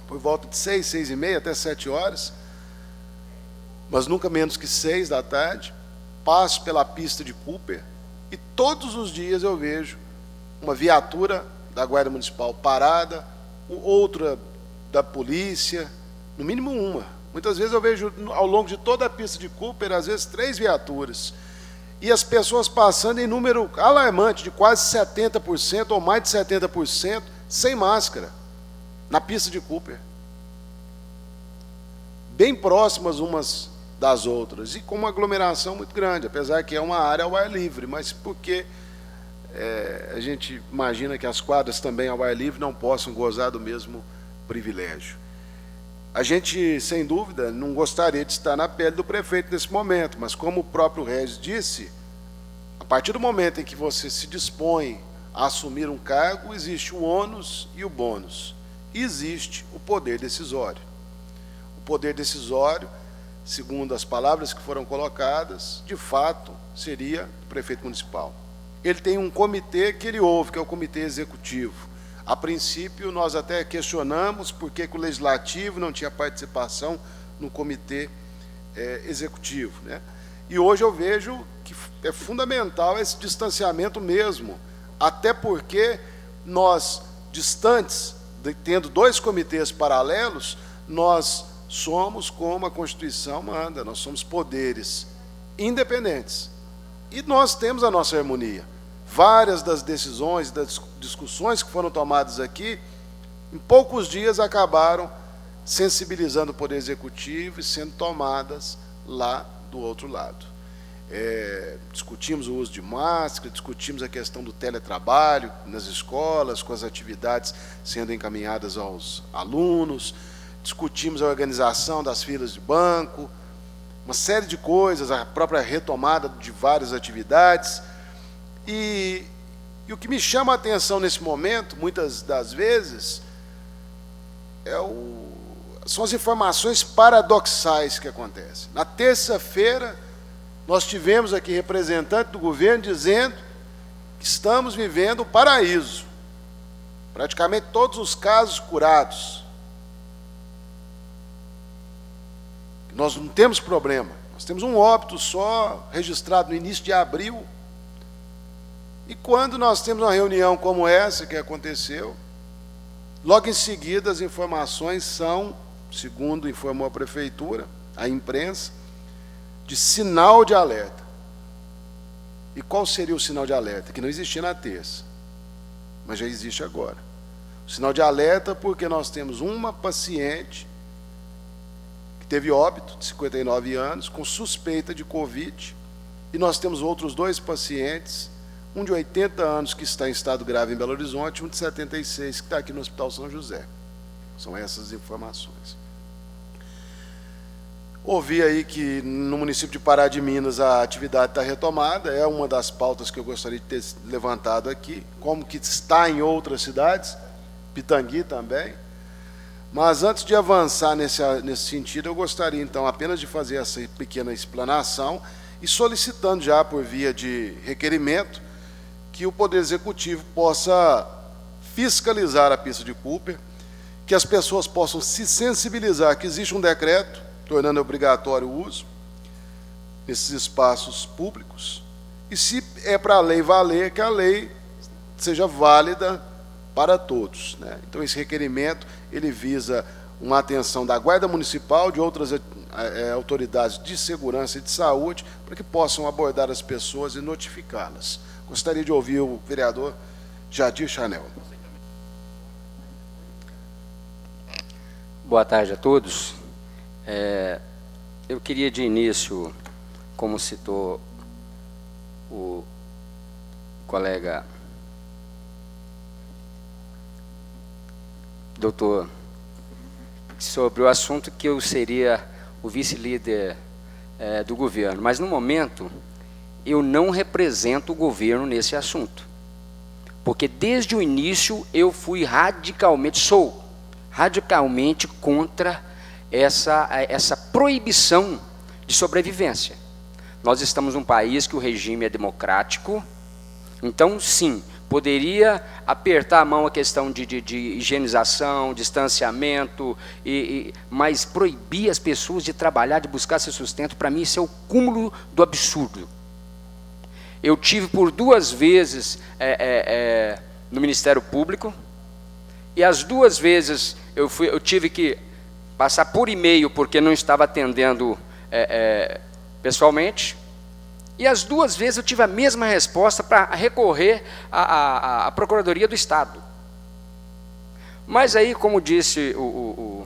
por volta de 6, 6 e meia, até 7 horas, mas nunca menos que 6 da tarde, passo pela pista de Cooper e todos os dias eu vejo uma viatura da Guarda Municipal parada, outra da polícia, no mínimo uma. Muitas vezes eu vejo ao longo de toda a pista de Cooper, às vezes 3 viaturas. E as pessoas passando em número alarmante, de quase 70% ou mais de 70%, sem máscara, na pista de Cooper. Bem próximas umas das outras, e com uma aglomeração muito grande, apesar que é uma área ao ar livre, mas porque a gente imagina que as quadras também ao ar livre não possam gozar do mesmo privilégio. A gente, sem dúvida, não gostaria de estar na pele do prefeito nesse momento, mas como o próprio Regis disse, a partir do momento em que você se dispõe a assumir um cargo, existe o ônus e o bônus. Existe o poder decisório. O poder decisório, segundo as palavras que foram colocadas, de fato, seria o prefeito municipal. Ele tem um comitê que ele ouve, que é o comitê executivo. A princípio, nós até questionamos por que o legislativo não tinha participação no comitê executivo, né? E hoje eu vejo que é fundamental esse distanciamento mesmo, até porque nós, distantes, tendo 2 comitês paralelos, nós somos como a Constituição manda, nós somos poderes independentes. E nós temos a nossa harmonia. Várias das decisões, das discussões que foram tomadas aqui, em poucos dias acabaram sensibilizando o Poder Executivo e sendo tomadas lá do outro lado. Discutimos o uso de máscara, discutimos a questão do teletrabalho nas escolas, com as atividades sendo encaminhadas aos alunos, discutimos a organização das filas de banco, uma série de coisas, a própria retomada de várias atividades. E o que me chama a atenção nesse momento, muitas das vezes, são as informações paradoxais que acontecem. Na terça-feira, nós tivemos aqui representante do governo dizendo que estamos vivendo o paraíso. Praticamente todos os casos curados. Nós não temos problema. Nós temos um óbito só registrado no início de abril. E quando nós temos uma reunião como essa que aconteceu, logo em seguida as informações são, segundo informou a prefeitura, a imprensa, de sinal de alerta. E qual seria o sinal de alerta? Que não existia na terça, mas já existe agora. O sinal de alerta porque nós temos uma paciente que teve óbito, de 59 anos, com suspeita de Covid, e nós temos outros 2 pacientes, um de 80 anos que está em estado grave em Belo Horizonte, um de 76 que está aqui no Hospital São José. São essas informações. Ouvi aí que no município de Pará de Minas a atividade está retomada, é uma das pautas que eu gostaria de ter levantado aqui, como que está em outras cidades, Pitangui também. Mas antes de avançar nesse sentido, eu gostaria então apenas de fazer essa pequena explanação e solicitando já por via de requerimento que o Poder Executivo possa fiscalizar a pista de Cooper, que as pessoas possam se sensibilizar que existe um decreto tornando obrigatório o uso nesses espaços públicos, e se é para a lei valer, que a lei seja válida para todos, né? Então, esse requerimento, ele visa uma atenção da Guarda Municipal, de outras autoridades de segurança e de saúde, para que possam abordar as pessoas e notificá-las. Gostaria de ouvir o vereador Jadir Chanel. Boa tarde a todos. Eu queria de início, como citou o colega doutor, sobre o assunto que eu seria o vice-líder do governo, mas no momento eu não represento o governo nesse assunto, porque desde o início eu fui sou radicalmente contra essa proibição de sobrevivência. Nós estamos num país que o regime é democrático, então sim, poderia apertar a mão a questão de higienização, distanciamento, mas proibir as pessoas de trabalhar, de buscar seu sustento, para mim isso é o cúmulo do absurdo. Eu tive por 2 vezes no Ministério Público, e as 2 vezes eu tive que passar por e-mail, porque não estava atendendo pessoalmente, e as 2 vezes eu tive a mesma resposta para recorrer à Procuradoria do Estado. Mas aí, como disse o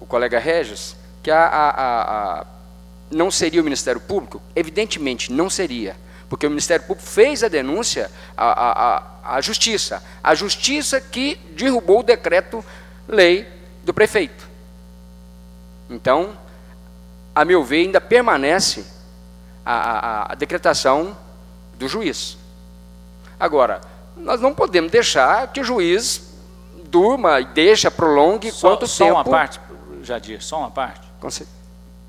colega Regis, que não seria o Ministério Público, evidentemente não seria, porque o Ministério Público fez a denúncia à Justiça, a Justiça que derrubou o decreto-lei do prefeito. Então, a meu ver, ainda permanece a decretação do juiz. Agora, nós não podemos deixar que o juiz durma e prolongue quanto tempo... Só uma parte, Jadir, só uma parte.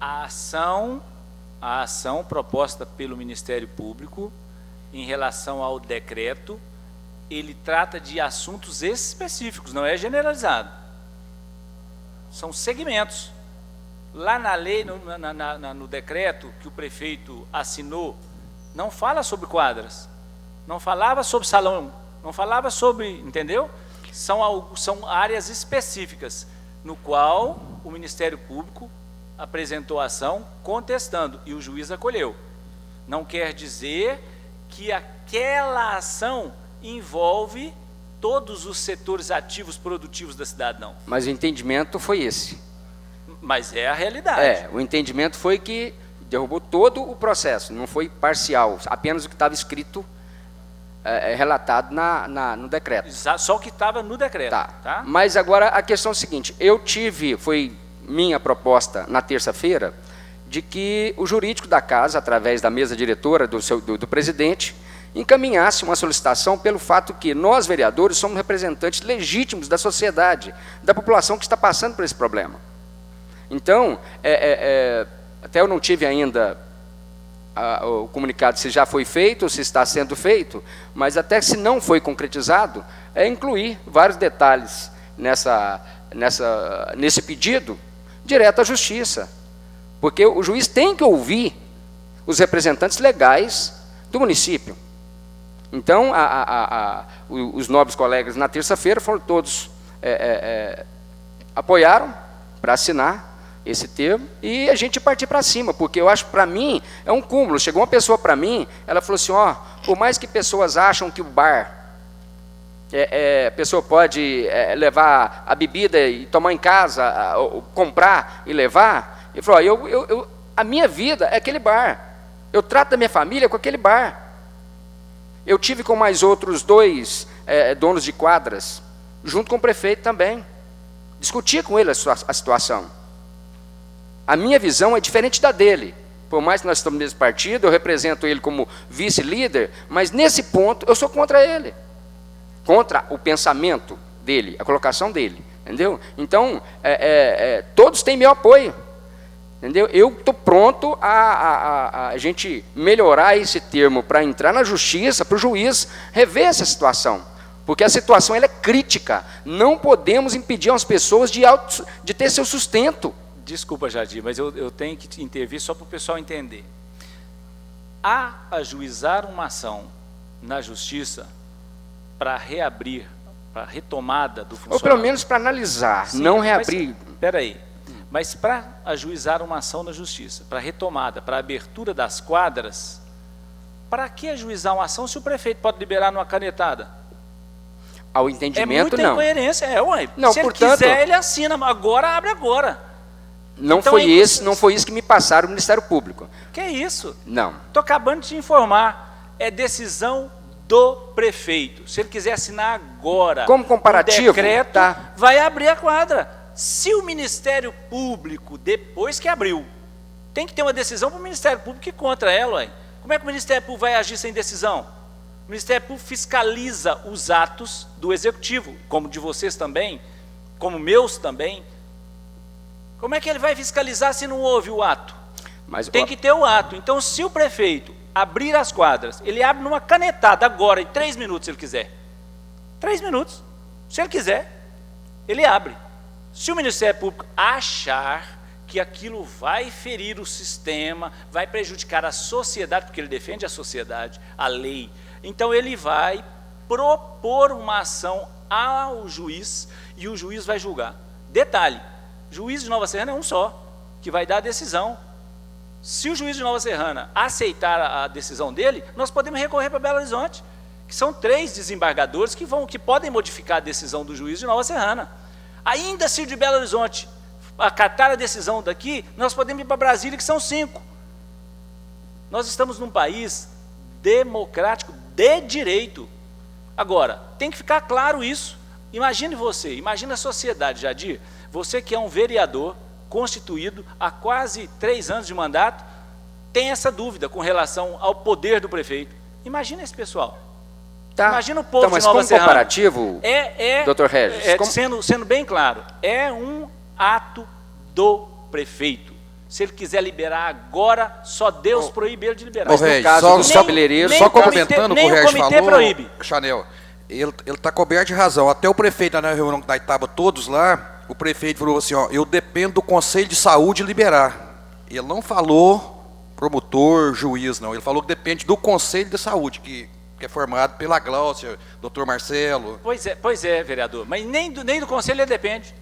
A ação proposta pelo Ministério Público em relação ao decreto, ele trata de assuntos específicos, não é generalizado. São segmentos. Lá na lei, no decreto que o prefeito assinou, não fala sobre quadras, não falava sobre salão, não falava sobre, entendeu? São áreas específicas, no qual o Ministério Público apresentou a ação contestando, e o juiz acolheu. Não quer dizer que aquela ação envolve todos os setores ativos produtivos da cidade, não. Mas o entendimento foi esse. Mas é a realidade. O entendimento foi que derrubou todo o processo, não foi parcial, apenas o que estava escrito, relatado no decreto. Só o que estava no decreto. Tá? Mas agora a questão é a seguinte, foi minha proposta na terça-feira, de que o jurídico da casa, através da mesa diretora do presidente, encaminhasse uma solicitação pelo fato que nós, vereadores, somos representantes legítimos da sociedade, da população que está passando por esse problema. Então, até eu não tive ainda o comunicado se já foi feito ou se está sendo feito, mas até se não foi concretizado, incluir vários detalhes nesse pedido direto à Justiça, porque o juiz tem que ouvir os representantes legais do município. Então, os nobres colegas na terça-feira foram todos apoiaram para assinar esse termo, e a gente partir para cima, porque eu acho, para mim, é um cúmulo. Chegou uma pessoa para mim, ela falou assim, por mais que pessoas acham que o bar, a pessoa pode levar a bebida e tomar em casa, comprar e levar, Ele falou, a minha vida é aquele bar. Eu trato da minha família com aquele bar. Eu tive com mais outros 2 donos de quadras, junto com o prefeito também. Discuti com ele a situação. A minha visão é diferente da dele. Por mais que nós estamos no mesmo partido, eu represento ele como vice-líder, mas nesse ponto eu sou contra ele. Contra o pensamento dele, a colocação dele. Entendeu? Então, todos têm meu apoio. Entendeu? Eu estou pronto a gente melhorar esse termo para entrar na justiça, para o juiz rever essa situação. Porque a situação ela é crítica. Não podemos impedir as pessoas de ter seu sustento. Desculpa, Jardim, mas eu tenho que intervir só para o pessoal entender. A ajuizar uma ação na justiça para reabrir, para retomada do funcionamento. Ou pelo menos para analisar, sim, não reabrir. Espera aí. Mas para ajuizar uma ação na justiça, para retomada, para abertura das quadras, para que ajuizar uma ação se o prefeito pode liberar numa canetada? Ao entendimento, não. É muita incoerência, ué. Não, se portanto, ele quiser, ele assina, agora abre agora. Não, então, não foi isso que me passaram o Ministério Público. Que isso? Não. Estou acabando de te informar. É decisão do prefeito. Se ele quiser assinar agora, como comparativo, o decreto, vai abrir a quadra. Se o Ministério Público, depois que abriu, tem que ter uma decisão para o Ministério Público ir contra ela, ué. Como é que o Ministério Público vai agir sem decisão? O Ministério Público fiscaliza os atos do Executivo, como de vocês também, como meus também. Como é que ele vai fiscalizar se não houve o ato? Mas, tem que ter o ato. Então, se o prefeito abrir as quadras, ele abre numa canetada agora, em 3 minutos, se ele quiser. 3 minutos. Se ele quiser, ele abre. Se o Ministério Público achar que aquilo vai ferir o sistema, vai prejudicar a sociedade, porque ele defende a sociedade, a lei, então ele vai propor uma ação ao juiz e o juiz vai julgar. Detalhe, juiz de Nova Serrana é um só, que vai dar a decisão. Se o juiz de Nova Serrana aceitar a decisão dele, nós podemos recorrer para Belo Horizonte, que são 3 desembargadores que podem modificar a decisão do juiz de Nova Serrana. Ainda se o de Belo Horizonte acatar a decisão daqui, nós podemos ir para Brasília, que são 5. Nós estamos num país democrático de direito. Agora, tem que ficar claro isso. Imagine você, imagine a sociedade, Jadir, você que é um vereador constituído há quase 3 anos de mandato, tem essa dúvida com relação ao poder do prefeito. Imagina esse pessoal. Tá. Imagina o povo mas de Nova como Serrana. Comparativo, Dr. Regis, sendo bem claro, é um ato do prefeito. Se ele quiser liberar agora, só Deus proíbe ele de liberar. Mas no caso dos cabeleireiros, só comentando o que o Regis falou, proíbe. Chanel, ele está coberto de razão. Até o prefeito, na reunião que nós estávamos todos lá, o prefeito falou assim, ó, eu dependo do Conselho de Saúde liberar. Ele não falou promotor, juiz, não. Ele falou que depende do Conselho de Saúde, que é formado pela Gláucia, doutor Marcelo. Pois é, vereador, mas nem do Conselho ele depende.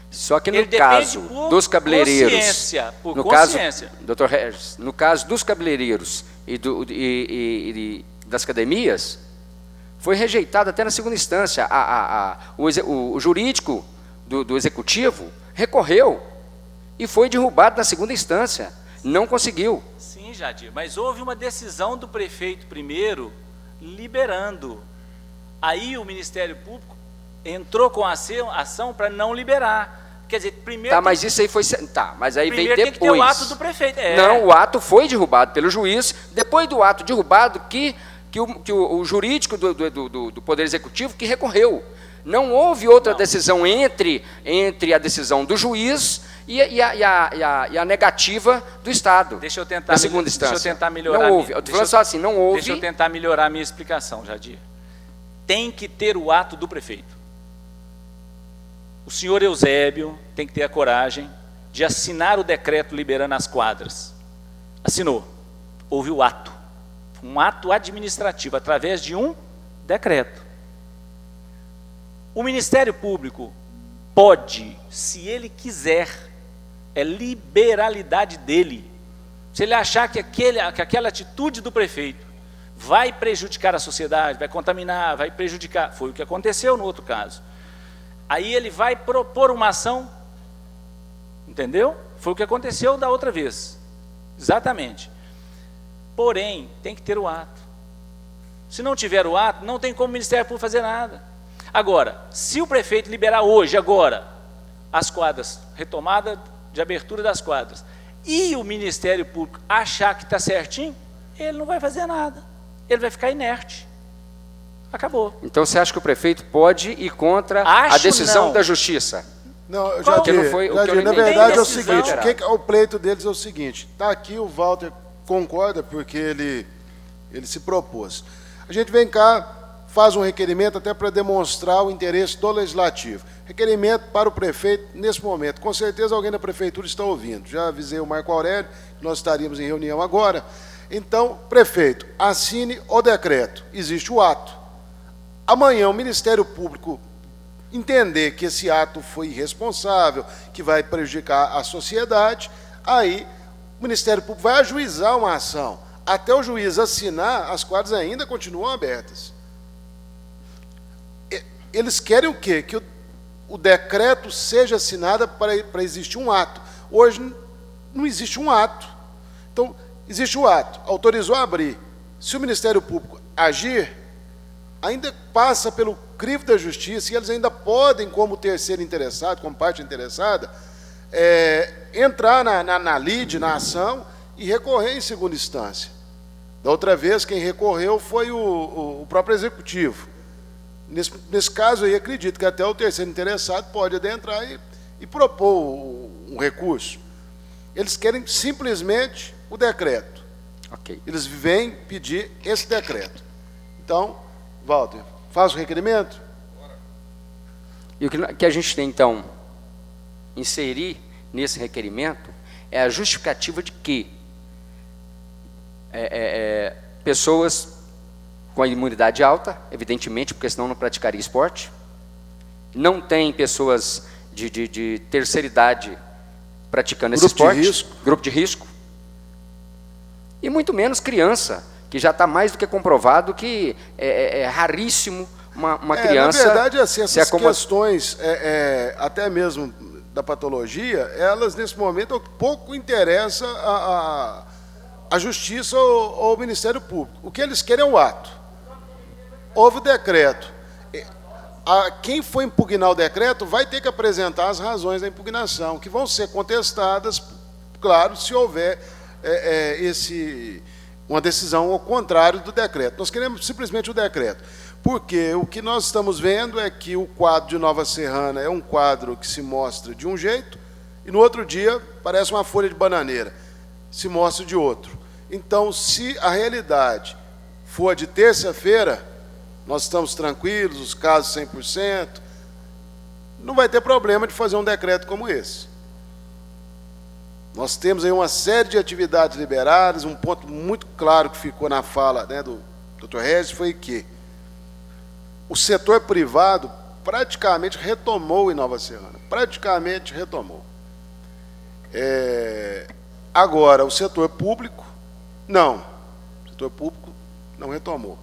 Só que no caso dos cabeleireiros, por consciência. Dr. Regis, no caso dos cabeleireiros e das academias, foi rejeitado até na segunda instância. O jurídico do executivo recorreu e foi derrubado na segunda instância. Não conseguiu. Sim, Jadir, mas houve uma decisão do prefeito primeiro liberando. Aí o Ministério Público entrou com a ação para não liberar. Quer dizer, primeiro... Tá, mas isso aí foi... Tá, mas aí veio depois. Tem que ter o ato do prefeito. Não, o ato foi derrubado pelo juiz. Depois do ato derrubado, que o jurídico do Poder Executivo que recorreu. Não houve outra decisão entre a decisão do juiz e a negativa do Estado. Deixa eu tentar, na segunda instância. Deixa eu tentar melhorar. Não houve. Eu estou falando só assim, não houve. Deixa eu tentar melhorar a minha explicação, Jadir. Tem que ter o ato do prefeito. O senhor Eusébio tem que ter a coragem de assinar o decreto liberando as quadras. Assinou. Houve o ato. Um ato administrativo, através de um decreto. O Ministério Público pode, se ele quiser, é liberalidade dele. Se ele achar que aquela atitude do prefeito vai prejudicar a sociedade, vai contaminar, vai prejudicar, foi o que aconteceu no outro caso. Aí ele vai propor uma ação, entendeu? Foi o que aconteceu da outra vez. Exatamente. Porém, tem que ter o ato. Se não tiver o ato, não tem como o Ministério Público fazer nada. Agora, se o prefeito liberar hoje, agora, as quadras, retomada de abertura das quadras, e o Ministério Público achar que está certinho, ele não vai fazer nada. Ele vai ficar inerte. Acabou. Então você acha que o prefeito pode ir contra a decisão da Justiça? Não, eu Qual? já não foi, na nem verdade é o decisão. seguinte, o pleito deles é o seguinte, está aqui, o Walter concorda porque ele se propôs. A gente vem cá, faz um requerimento até para demonstrar o interesse do Legislativo. Requerimento para o prefeito nesse momento. Com certeza alguém da Prefeitura está ouvindo. Já avisei o Marco Aurélio, nós estaríamos em reunião agora. Então, prefeito, assine o decreto. Existe o ato. Amanhã o Ministério Público entender que esse ato foi irresponsável, que vai prejudicar a sociedade, aí o Ministério Público vai ajuizar uma ação. Até o juiz assinar, as quadras ainda continuam abertas. Eles querem o quê? Que o decreto seja assinado para existir um ato. Hoje não existe um ato. Então, existe o ato, autorizou a abrir. Se o Ministério Público agir, ainda passa pelo crivo da Justiça, e eles ainda podem, como terceiro interessado, como parte interessada, entrar na lide, na ação, e recorrer em segunda instância. Da outra vez, quem recorreu foi o próprio Executivo. Nesse caso aí, acredito que até o terceiro interessado pode adentrar e propor um recurso. Eles querem simplesmente o decreto. Ok. Eles vêm pedir esse decreto. Então, Walter, faz o requerimento? E o que a gente tem, então, inserir nesse requerimento é a justificativa de que pessoas com a imunidade alta, evidentemente, porque senão não praticaria esporte, não tem pessoas de terceira idade praticando esse esporte, grupo de risco, e muito menos criança, que já está mais do que comprovado que é raríssimo uma criança... Na verdade, assim, essas questões, até mesmo da patologia, elas, nesse momento, pouco interessam a Justiça ou ao Ministério Público. O que eles querem é o ato. Houve o decreto. Quem for impugnar o decreto vai ter que apresentar as razões da impugnação, que vão ser contestadas, claro, se houver uma decisão ao contrário do decreto. Nós queremos simplesmente o decreto, porque o que nós estamos vendo é que o quadro de Nova Serrana é um quadro que se mostra de um jeito, e no outro dia parece uma folha de bananeira, se mostra de outro. Então, se a realidade for de terça-feira, nós estamos tranquilos, os casos 100%, não vai ter problema de fazer um decreto como esse. Nós temos aí uma série de atividades liberadas, um ponto muito claro que ficou na fala, né, do Dr. Regis foi que o setor privado praticamente retomou em Nova Serrana, praticamente retomou. Agora, o setor público, não. O setor público não retomou.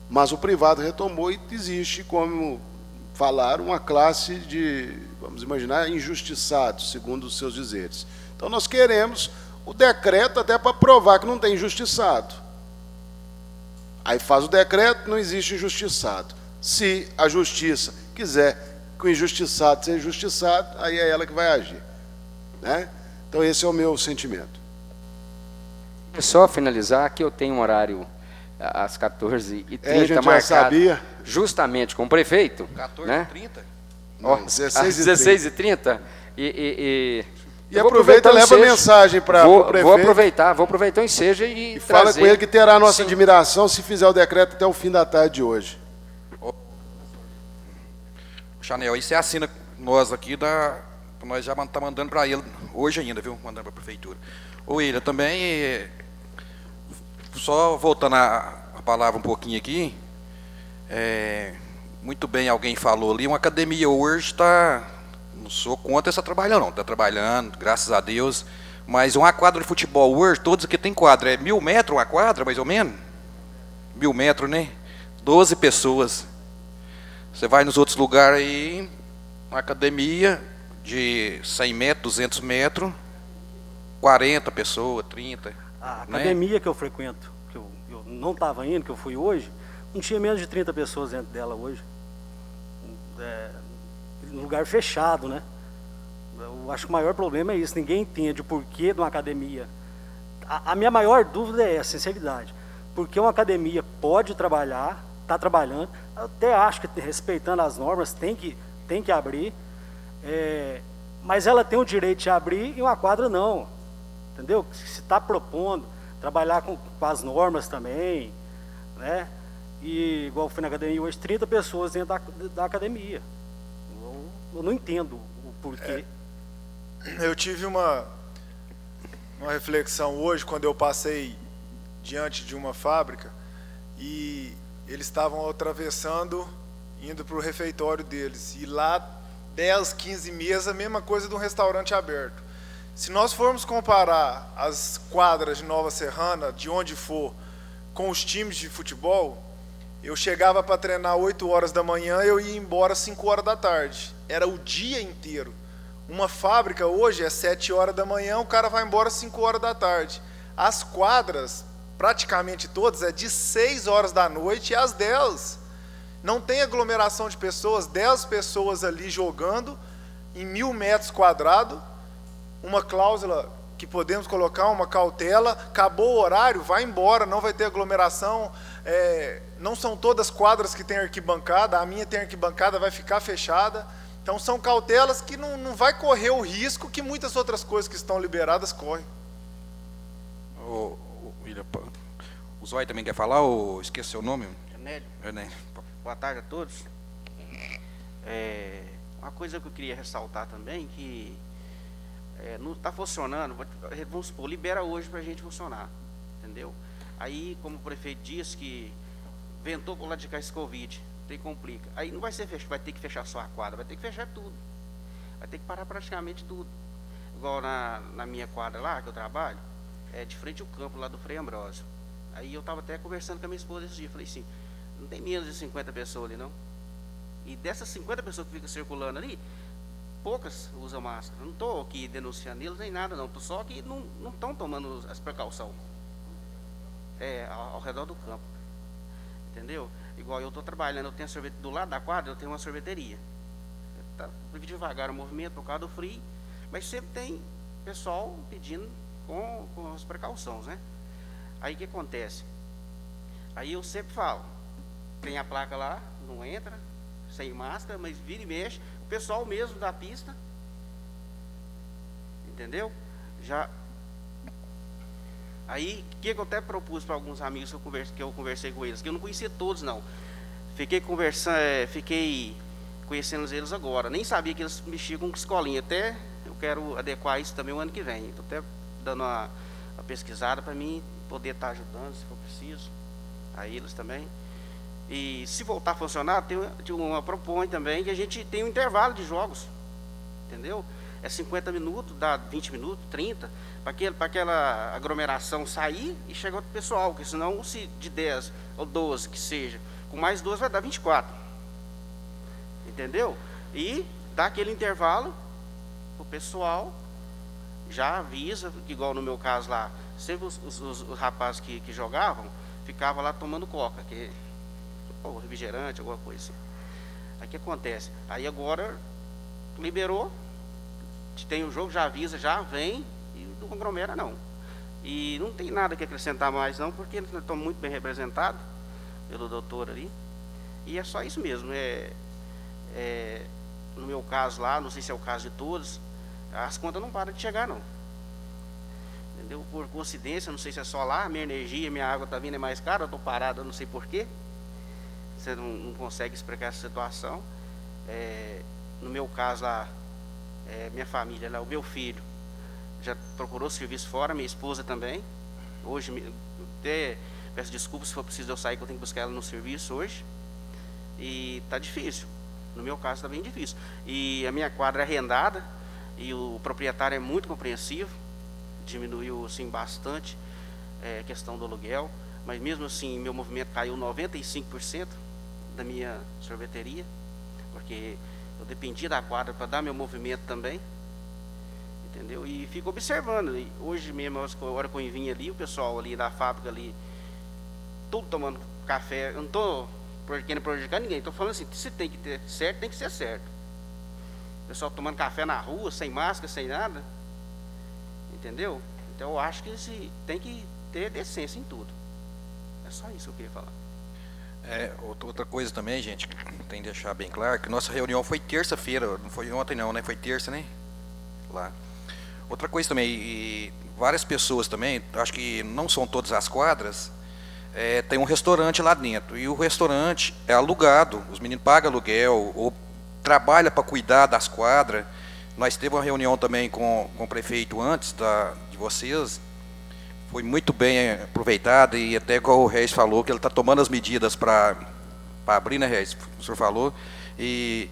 Mas o privado retomou e existe, como falaram, uma classe de, vamos imaginar, injustiçados, segundo os seus dizeres. Então, nós queremos o decreto até para provar que não tem injustiçado. Aí faz o decreto, não existe injustiçado. Se a Justiça quiser que o injustiçado seja injustiçado, aí é ela que vai agir. Né? Então, esse é o meu sentimento. Só finalizar que eu tenho um horário às 14h30 marcado justamente com o prefeito. 14h30? Né? 16h30. E aproveita e leva a mensagem para o prefeito. Vou aproveitar o ensejo e fala com ele que terá a nossa admiração se fizer o decreto até o fim da tarde de hoje. Chanel, aí você assina nós aqui, nós já está mandando para ele, hoje ainda, viu? Mandando para a prefeitura. Ô, William, também, só voltando a palavra um pouquinho aqui, muito bem alguém falou ali, uma academia hoje está, não sou contra essa trabalhando não, está trabalhando, graças a Deus, mas uma quadra de futebol hoje, todos aqui tem quadra, 1.000 metros uma quadra, mais ou menos? 1.000 metros, né? 12 pessoas. Você vai nos outros lugares aí, uma academia de 100 metros, 200 metros, 40 pessoas, 30. A né? academia que eu frequento, que eu não estava indo, que eu fui hoje, não tinha menos de 30 pessoas dentro dela hoje. Lugar fechado, né? Eu acho que o maior problema é isso, ninguém entende o porquê de uma academia. A minha maior dúvida é essa, sinceridade. Porque uma academia pode trabalhar, está trabalhando, eu até acho que respeitando as normas tem que abrir, mas ela tem o direito de abrir e uma quadra não. Entendeu? Se está propondo trabalhar com as normas também, né? E igual eu fui na academia hoje, 30 pessoas dentro da academia. Eu não entendo o porquê. Eu tive uma reflexão hoje, quando eu passei diante de uma fábrica e eles estavam atravessando, indo para o refeitório deles. E lá, 10, 15 mesas, mesma coisa de um restaurante aberto. Se nós formos comparar as quadras de Nova Serrana, de onde for, com os times de futebol, eu chegava para treinar 8 horas da manhã, eu ia embora 5 horas da tarde. Era o dia inteiro. Uma fábrica hoje é 7 horas da manhã, o cara vai embora 5 horas da tarde. As quadras, praticamente todas, é de 6 horas da noite às 10. Não tem aglomeração de pessoas, 10 pessoas ali jogando em 1.000 metros quadrados. Uma cláusula que podemos colocar, uma cautela, acabou o horário, vai embora, não vai ter aglomeração. Não são todas quadras que têm arquibancada, a minha tem arquibancada, vai ficar fechada. Então são cautelas que não vai correr o risco que muitas outras coisas que estão liberadas correm. William, o Zói também quer falar ou esqueci seu nome? Enélio. Boa tarde a todos. Uma coisa que eu queria ressaltar também, que não está funcionando, vamos supor, libera hoje para a gente funcionar, entendeu? Aí, como o prefeito disse que ventou por lá de cá esse Covid, tem complica. Aí não vai ser fechado, vai ter que fechar só a quadra, vai ter que fechar tudo. Vai ter que parar praticamente tudo. Igual na minha quadra lá, que eu trabalho, de frente ao campo lá do Frei Ambrósio. Aí eu estava até conversando com a minha esposa esse dia, falei assim, não tem menos de 50 pessoas ali não. E dessas 50 pessoas que ficam circulando ali, poucas usam máscara. Não estou aqui denunciando eles nem nada não, só que não estão tomando as precauções ao redor do campo. Entendeu? Igual eu estou trabalhando, eu tenho sorvete do lado da quadra, eu tenho uma sorveteria. Está devagar o movimento por causa do frio, mas sempre tem pessoal pedindo com as precauções, né? Aí o que acontece? Aí eu sempre falo, tem a placa lá, não entra, sem máscara, mas vira e mexe, o pessoal mesmo da pista, entendeu? Aí, o que eu até propus para alguns amigos que eu conversei com eles, que eu não conhecia todos não, fiquei conhecendo eles agora, nem sabia que eles mexiam com escolinha, até eu quero adequar isso também o ano que vem, estou até dando uma pesquisada para mim poder estar ajudando, se for preciso, a eles também. E se voltar a funcionar, propõe também que a gente tem um intervalo de jogos, entendeu? 50 minutos, dá 20 minutos, 30, para aquela aglomeração sair e chegar outro pessoal, porque senão se de 10 ou 12 que seja, com mais 12 vai dar 24, entendeu? E dá aquele intervalo para o pessoal, já avisa, que igual no meu caso lá, sempre os rapazes que jogavam, ficavam lá tomando coca, ou refrigerante, alguma coisa assim. Aí o que acontece? Aí agora liberou, tem o jogo, já avisa, já vem, e não aglomera não. E não tem nada que acrescentar mais não, porque eles estão muito bem representados pelo doutor ali. E é só isso mesmo. No meu caso lá, não sei se é o caso de todos, as contas não param de chegar não. Entendeu? Por coincidência, não sei se é só lá, minha energia, minha água está vindo é mais cara, eu estou parado, eu não sei porquê. Você não consegue explicar essa situação. No meu caso lá, minha família lá, o meu filho já procurou serviço fora, minha esposa também. Hoje, até peço desculpas se for preciso eu sair, que eu tenho que buscar ela no serviço hoje. E tá difícil. No meu caso está bem difícil. E a minha quadra é arrendada e o proprietário é muito compreensivo. Diminuiu assim bastante a questão do aluguel, mas mesmo assim meu movimento caiu 95% da minha sorveteria, porque eu dependia da quadra para dar meu movimento também, entendeu? E fico observando. E hoje mesmo, a hora que eu vim ali, o pessoal ali da fábrica ali, tudo tomando café. Eu não estou querendo prejudicar ninguém, estou falando assim, se tem que ter certo, tem que ser certo. O pessoal tomando café na rua, sem máscara, sem nada, entendeu? Então eu acho que tem que ter decência em tudo. É só isso que eu queria falar. Outra coisa também, gente, tem que deixar bem claro, que nossa reunião foi terça-feira, não foi ontem não, né? Foi terça, né? Lá. Outra coisa também, e várias pessoas também, acho que não são todas as quadras, tem um restaurante lá dentro, e o restaurante é alugado, os meninos pagam aluguel, ou trabalham para cuidar das quadras. Nós tivemos uma reunião também com o prefeito antes de vocês, foi muito bem aproveitada, e até igual o Reis falou, que ele está tomando as medidas para abrir, né, Reis? O senhor falou. E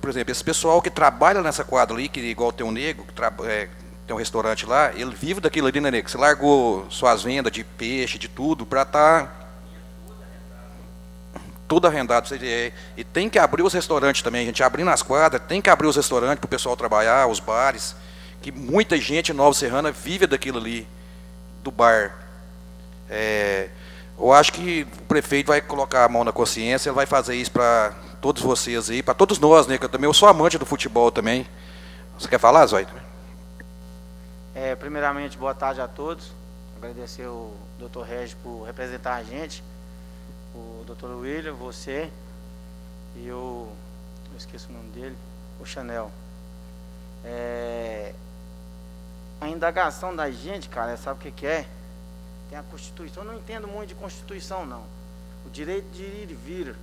por exemplo, esse pessoal que trabalha nessa quadra ali, que igual tem um nego, que tem um restaurante lá, ele vive daquilo ali, né, nego? Você largou suas vendas de peixe, de tudo, para estar tudo arrendado. E tem que abrir os restaurantes também, a gente abrindo as quadras, tem que abrir os restaurantes para o pessoal trabalhar, os bares, que muita gente em Nova Serrana vive daquilo ali, do bar. Eu acho que o prefeito vai colocar a mão na consciência, ele vai fazer isso para todos vocês aí, para todos nós, né? Que eu sou amante do futebol também. Você quer falar, Zóio? Primeiramente, boa tarde a todos. Agradecer o Dr. Regis por representar a gente, o Dr. William, você e eu esqueço o nome dele, o Chanel. A indagação da gente, cara, sabe o que é? Tem a Constituição, eu não entendo muito de Constituição, não. O direito de ir e vir.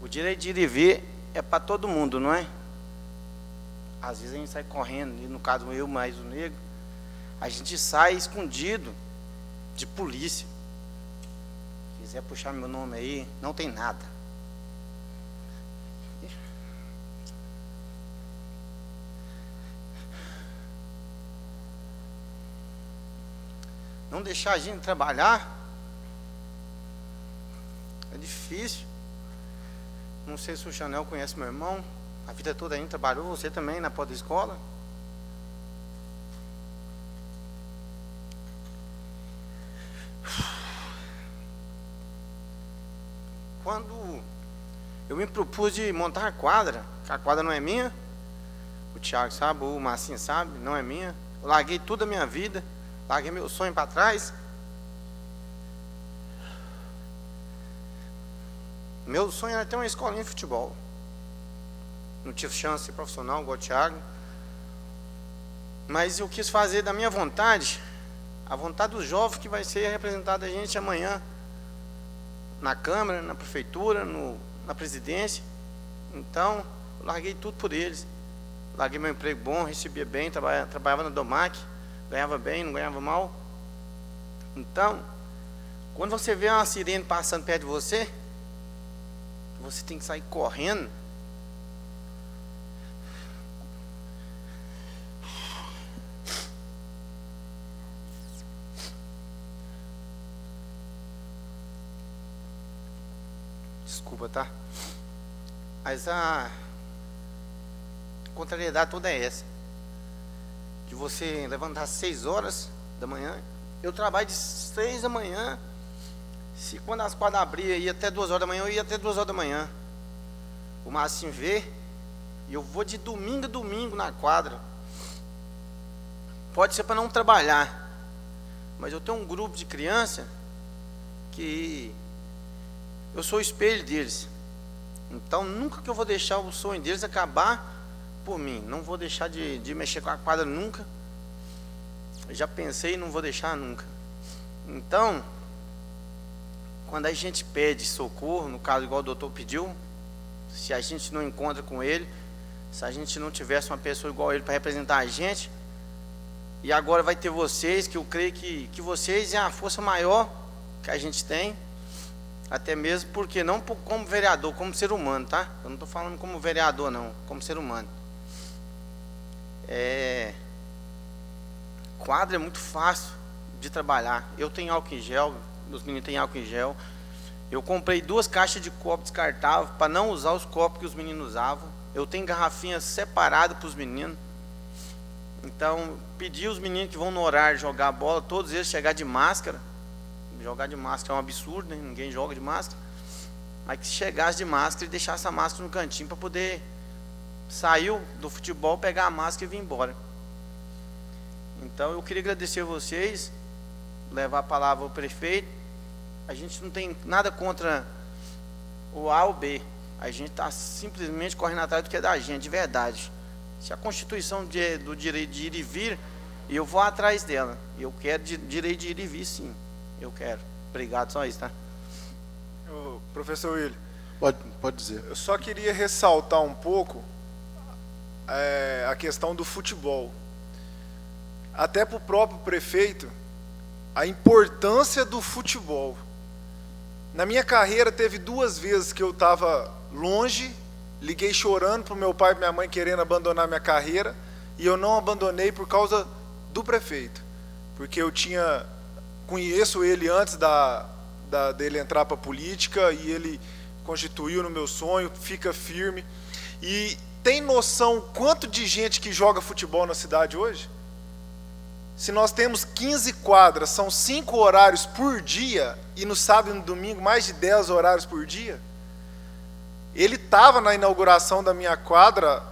O direito de ir e vir é para todo mundo, não é? Às vezes a gente sai correndo, e no caso eu mais o negro, a gente sai escondido de polícia. Se quiser puxar meu nome aí, não tem nada. Não deixar a gente trabalhar é difícil. Não sei se o Chanel conhece meu irmão. A vida toda a gente trabalhou, você também na porta da escola. Quando eu me propus de montar a quadra, que a quadra não é minha, o Thiago sabe, o Marcinho sabe, não é minha. Eu larguei toda a minha vida, larguei meu sonho para trás. Meu sonho era ter uma escolinha de futebol. Não tive chance de ser profissional, igual o Thiago. Mas eu quis fazer da minha vontade, a vontade dos jovens que vai ser representada a gente amanhã, na Câmara, na Prefeitura, na Presidência. Então, eu larguei tudo por eles. Larguei meu emprego bom, recebia bem, trabalhava na Domac, ganhava bem, não ganhava mal. Então, quando você vê uma sirene passando perto de você, você tem que sair correndo. Desculpa, tá? Mas a contrariedade toda é essa. De você levantar às 6 horas da manhã. Eu trabalho de 6 da manhã. Se quando as quadras abriam, ia até 2 horas da manhã, eu ia até 2 horas da manhã. O Marcinho vê, e eu vou de domingo a domingo na quadra. Pode ser para não trabalhar, mas eu tenho um grupo de criança que eu sou o espelho deles. Então nunca que eu vou deixar o sonho deles acabar por mim. Não vou deixar de mexer com a quadra nunca. Eu já pensei e não vou deixar nunca. Então, quando a gente pede socorro, no caso igual o doutor pediu, se a gente não encontra com ele, se a gente não tivesse uma pessoa igual ele para representar a gente, e agora vai ter vocês, que eu creio que vocês é a força maior que a gente tem, até mesmo porque não como vereador, como ser humano, tá? Eu não estou falando como vereador não, como ser humano. Quadra é muito fácil de trabalhar. Eu tenho álcool em gel, meus meninos têm álcool em gel. Eu comprei 2 caixas de copo descartável para não usar os copos que os meninos usavam. Eu tenho garrafinhas separadas para os meninos. Então, pedir os meninos que vão no horário jogar bola, todos eles chegar de máscara. Jogar de máscara é um absurdo, né? Ninguém joga de máscara. Mas que chegasse de máscara e deixasse a máscara no cantinho para poder sair do futebol, pegar a máscara e vir embora. Então, eu queria agradecer a vocês, levar a palavra ao prefeito. A gente não tem nada contra o A ou B. A gente está simplesmente correndo atrás do que é da gente, de verdade. Se a Constituição do direito de ir e vir, eu vou atrás dela. Eu quero direito de ir e vir, sim. Eu quero. Obrigado, só isso, tá? Professor William. Pode dizer. Eu só queria ressaltar um pouco a questão do futebol. Até para o próprio prefeito, a importância do futebol. Na minha carreira, teve 2 vezes que eu estava longe, liguei chorando para o meu pai e minha mãe querendo abandonar minha carreira, e eu não abandonei por causa do prefeito, porque eu conheço ele antes dele entrar para a política, e ele constituiu no meu sonho, fica firme. E tem noção quanto de gente que joga futebol na cidade hoje? Se nós temos 15 quadras, são 5 horários por dia, e no sábado e no domingo mais de 10 horários por dia. Ele estava na inauguração da minha quadra,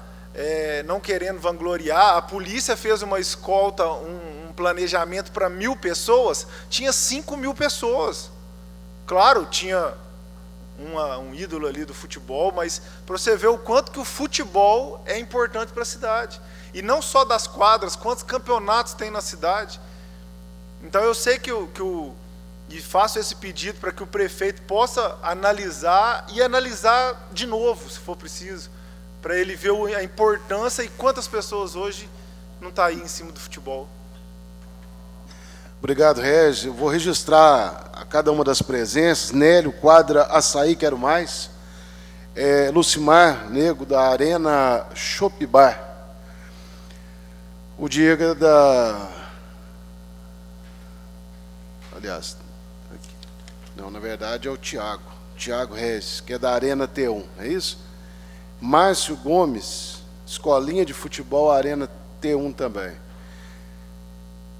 não querendo vangloriar. A polícia fez uma escolta, um planejamento para 1.000 pessoas, tinha 5.000 pessoas. Claro, tinha um ídolo ali do futebol, mas para você ver o quanto que o futebol é importante para a cidade. E não só das quadras, quantos campeonatos tem na cidade. Então eu sei e faço esse pedido para que o prefeito possa analisar e analisar de novo, se for preciso, para ele ver a importância e quantas pessoas hoje não estão aí em cima do futebol. Obrigado, Regis. Eu vou registrar a cada uma das presenças. Nélio, quadra Açaí, quero mais. Lucimar Nego, da Arena Chopp Bar. O Diego é aliás, não, na verdade é o Tiago Regis, que é da Arena T1, é isso? Márcio Gomes, Escolinha de Futebol Arena T1 também.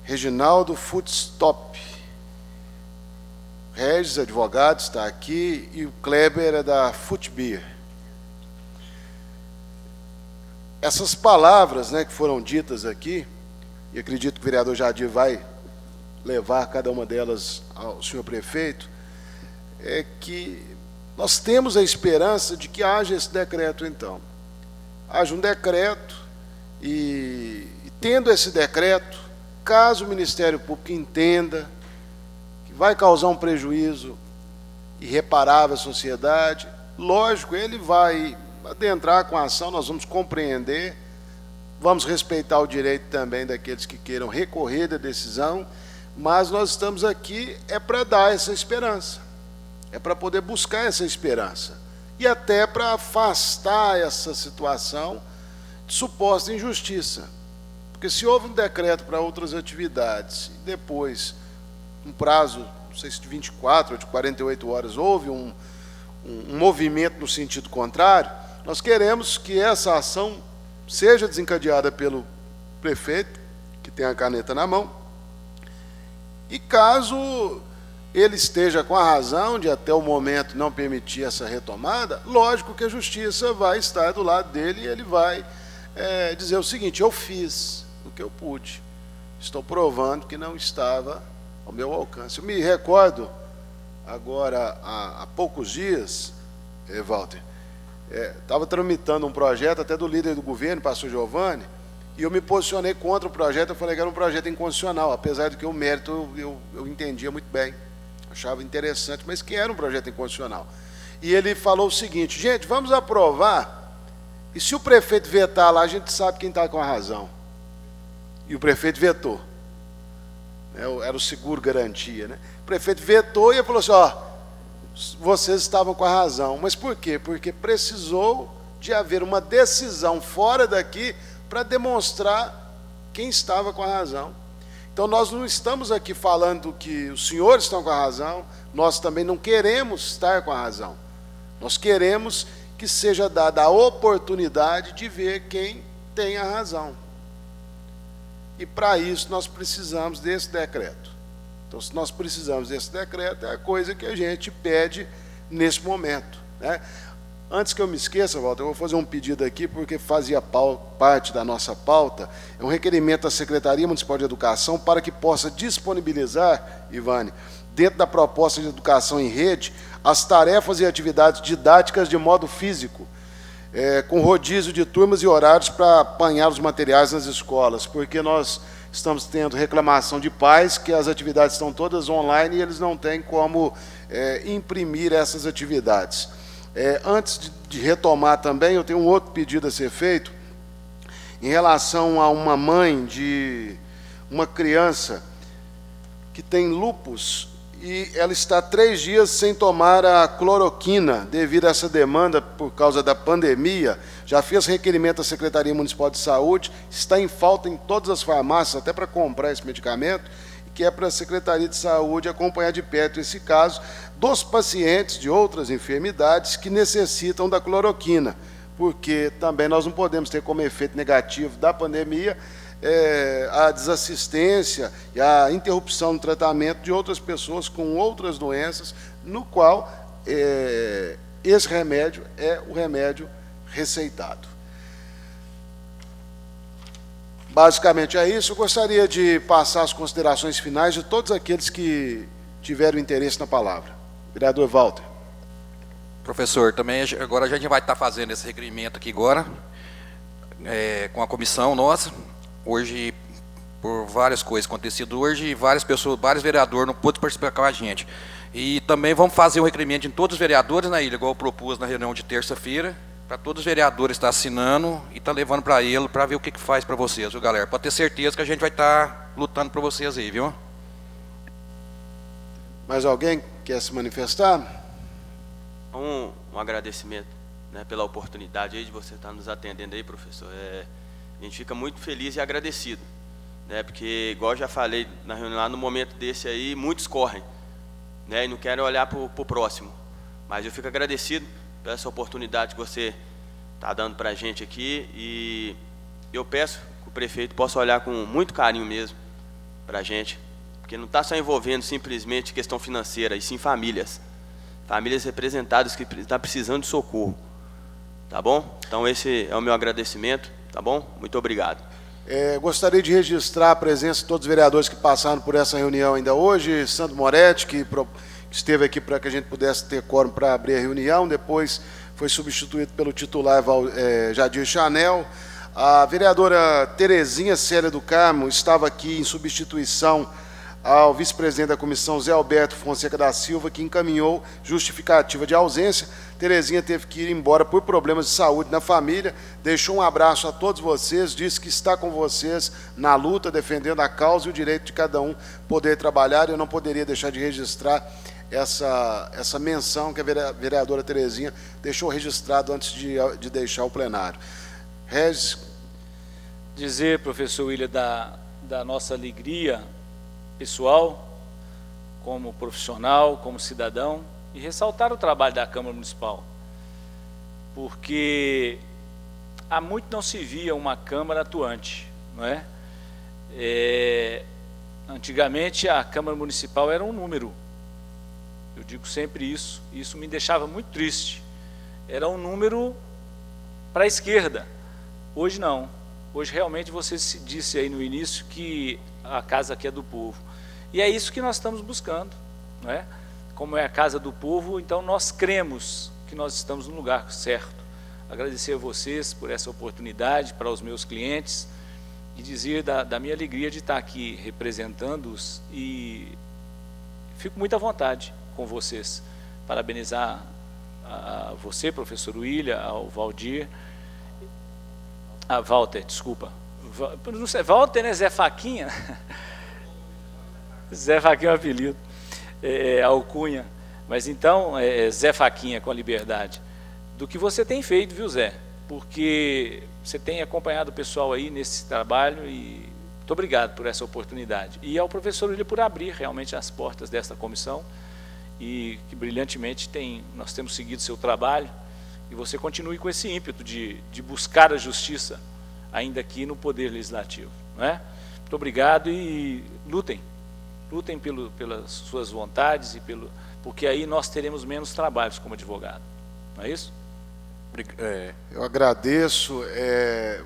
Reginaldo Footstop. Regis, advogado, está aqui, e o Kleber é da Footbeer. Essas palavras, né, que foram ditas aqui, e acredito que o vereador Jadir vai levar cada uma delas ao senhor prefeito, é que nós temos a esperança de que haja esse decreto, então. Haja um decreto, e tendo esse decreto, caso o Ministério Público entenda que vai causar um prejuízo irreparável à sociedade, lógico, ele vai adentrar com a ação, nós vamos compreender, vamos respeitar o direito também daqueles que queiram recorrer da decisão, mas nós estamos aqui para dar essa esperança, para poder buscar essa esperança, e até para afastar essa situação de suposta injustiça. Porque se houve um decreto para outras atividades, e depois, um prazo, não sei se de 24 ou de 48 horas, houve um movimento no sentido contrário, nós queremos que essa ação seja desencadeada pelo prefeito, que tem a caneta na mão, e caso ele esteja com a razão de até o momento não permitir essa retomada, lógico que a justiça vai estar do lado dele, e ele vai dizer o seguinte: eu fiz o que eu pude, estou provando que não estava ao meu alcance. Eu me recordo agora, há poucos dias, Walter, estava tramitando um projeto até do líder do governo, pastor Giovanni, e eu me posicionei contra o projeto. Eu falei que era um projeto inconstitucional, apesar de que o mérito eu entendia muito bem, achava interessante, mas que era um projeto inconstitucional. E ele falou o seguinte: gente, vamos aprovar, e se o prefeito vetar lá, a gente sabe quem está com a razão. E o prefeito vetou. Era o seguro garantia, né? O prefeito vetou e falou assim: vocês estavam com a razão. Mas por quê? Porque precisou de haver uma decisão fora daqui para demonstrar quem estava com a razão. Então nós não estamos aqui falando que os senhores estão com a razão, nós também não queremos estar com a razão. Nós queremos que seja dada a oportunidade de ver quem tem a razão. e para isso nós precisamos desse decreto. Então, se nós precisamos desse decreto, é a coisa que a gente pede nesse momento, né? Antes que eu me esqueça, Walter, eu vou fazer um pedido aqui, porque fazia parte da nossa pauta, é um requerimento à Secretaria Municipal de Educação para que possa disponibilizar, Ivane, dentro da proposta de educação em rede, as tarefas e atividades didáticas de modo físico, com rodízio de turmas e horários para apanhar os materiais nas escolas, porque nós estamos tendo reclamação de pais que as atividades estão todas online e eles não têm como imprimir essas atividades. Antes de retomar também, eu tenho um outro pedido a ser feito, em relação a uma mãe de uma criança que tem lúpus, e ela está 3 dias sem tomar a cloroquina, devido a essa demanda por causa da pandemia. Já fez requerimento à Secretaria Municipal de Saúde, está em falta em todas as farmácias, até para comprar esse medicamento, que é para a Secretaria de Saúde acompanhar de perto esse caso dos pacientes de outras enfermidades que necessitam da cloroquina, porque também nós não podemos ter como efeito negativo da pandemia a desassistência e a interrupção do tratamento de outras pessoas com outras doenças, no qual esse remédio é o remédio receitado. Basicamente é isso. Eu gostaria de passar as considerações finais de todos aqueles que tiveram interesse na palavra. Vereador Walter. Professor, também agora a gente vai estar fazendo esse requerimento aqui agora, com a comissão nossa. Hoje, por várias coisas acontecidas hoje, várias pessoas, vários vereadores não pôde participar com a gente. E também vamos fazer um requerimento em todos os vereadores na ilha, igual eu propus na reunião de terça-feira, para todos os vereadores estar assinando e estar levando para ele, para ver o que faz para vocês, viu, galera? Pode ter certeza que a gente vai estar lutando para vocês aí, viu? Mais alguém quer se manifestar? Um agradecimento, né, pela oportunidade aí de você estar nos atendendo aí, professor. A gente fica muito feliz e agradecido, né, porque, igual eu já falei na reunião lá, no momento desse aí, muitos correm, né, e não querem olhar para o próximo. Mas eu fico agradecido por essa oportunidade que você está dando para a gente aqui, e eu peço que o prefeito possa olhar com muito carinho mesmo para a gente, porque não está só envolvendo simplesmente questão financeira, e sim famílias representadas que estão precisando de socorro, tá bom? Então esse é o meu agradecimento, tá bom? Muito obrigado. Gostaria de registrar a presença de todos os vereadores que passaram por essa reunião ainda hoje. Sandro Moretti, que esteve aqui para que a gente pudesse ter quórum para abrir a reunião, depois foi substituído pelo titular Jadir Chanel. A vereadora Terezinha Célia do Carmo estava aqui em substituição ao vice-presidente da comissão, Zé Alberto Fonseca da Silva, que encaminhou justificativa de ausência. Terezinha teve que ir embora por problemas de saúde na família, deixou um abraço a todos vocês, disse que está com vocês na luta, defendendo a causa e o direito de cada um poder trabalhar. Eu não poderia deixar de registrar essa menção que a vereadora Terezinha deixou registrado antes de deixar o plenário. Regis. Dizer, professor William, da nossa alegria pessoal, como profissional, como cidadão, e ressaltar o trabalho da Câmara Municipal, porque há muito não se via uma Câmara atuante, não é? Antigamente a Câmara Municipal era um número, eu digo sempre isso, e isso me deixava muito triste, era um número para a esquerda. Hoje não, hoje realmente você disse aí no início que a casa aqui é do povo, e é isso que nós estamos buscando, não é? Como é a casa do povo, então nós cremos que nós estamos no lugar certo. Agradecer a vocês por essa oportunidade, para os meus clientes, e dizer da minha alegria de estar aqui representando-os, e fico muito à vontade com vocês. Parabenizar a você, professor William, ao Walter, desculpa. Não sei, Walter, né? Zé Faquinha? Zé Faquinha é um apelido. Alcunha. Mas então, Zé Faquinha, com a liberdade. Do que você tem feito, viu, Zé? Porque você tem acompanhado o pessoal aí nesse trabalho, e muito obrigado por essa oportunidade. E ao professor William por abrir realmente as portas desta comissão, e que brilhantemente nós temos seguido seu trabalho, e você continue com esse ímpeto de buscar a justiça, ainda aqui no Poder Legislativo, não é? Muito obrigado e lutem. Lutem pelas suas vontades e porque aí nós teremos menos trabalhos como advogado. Não é isso? Eu agradeço.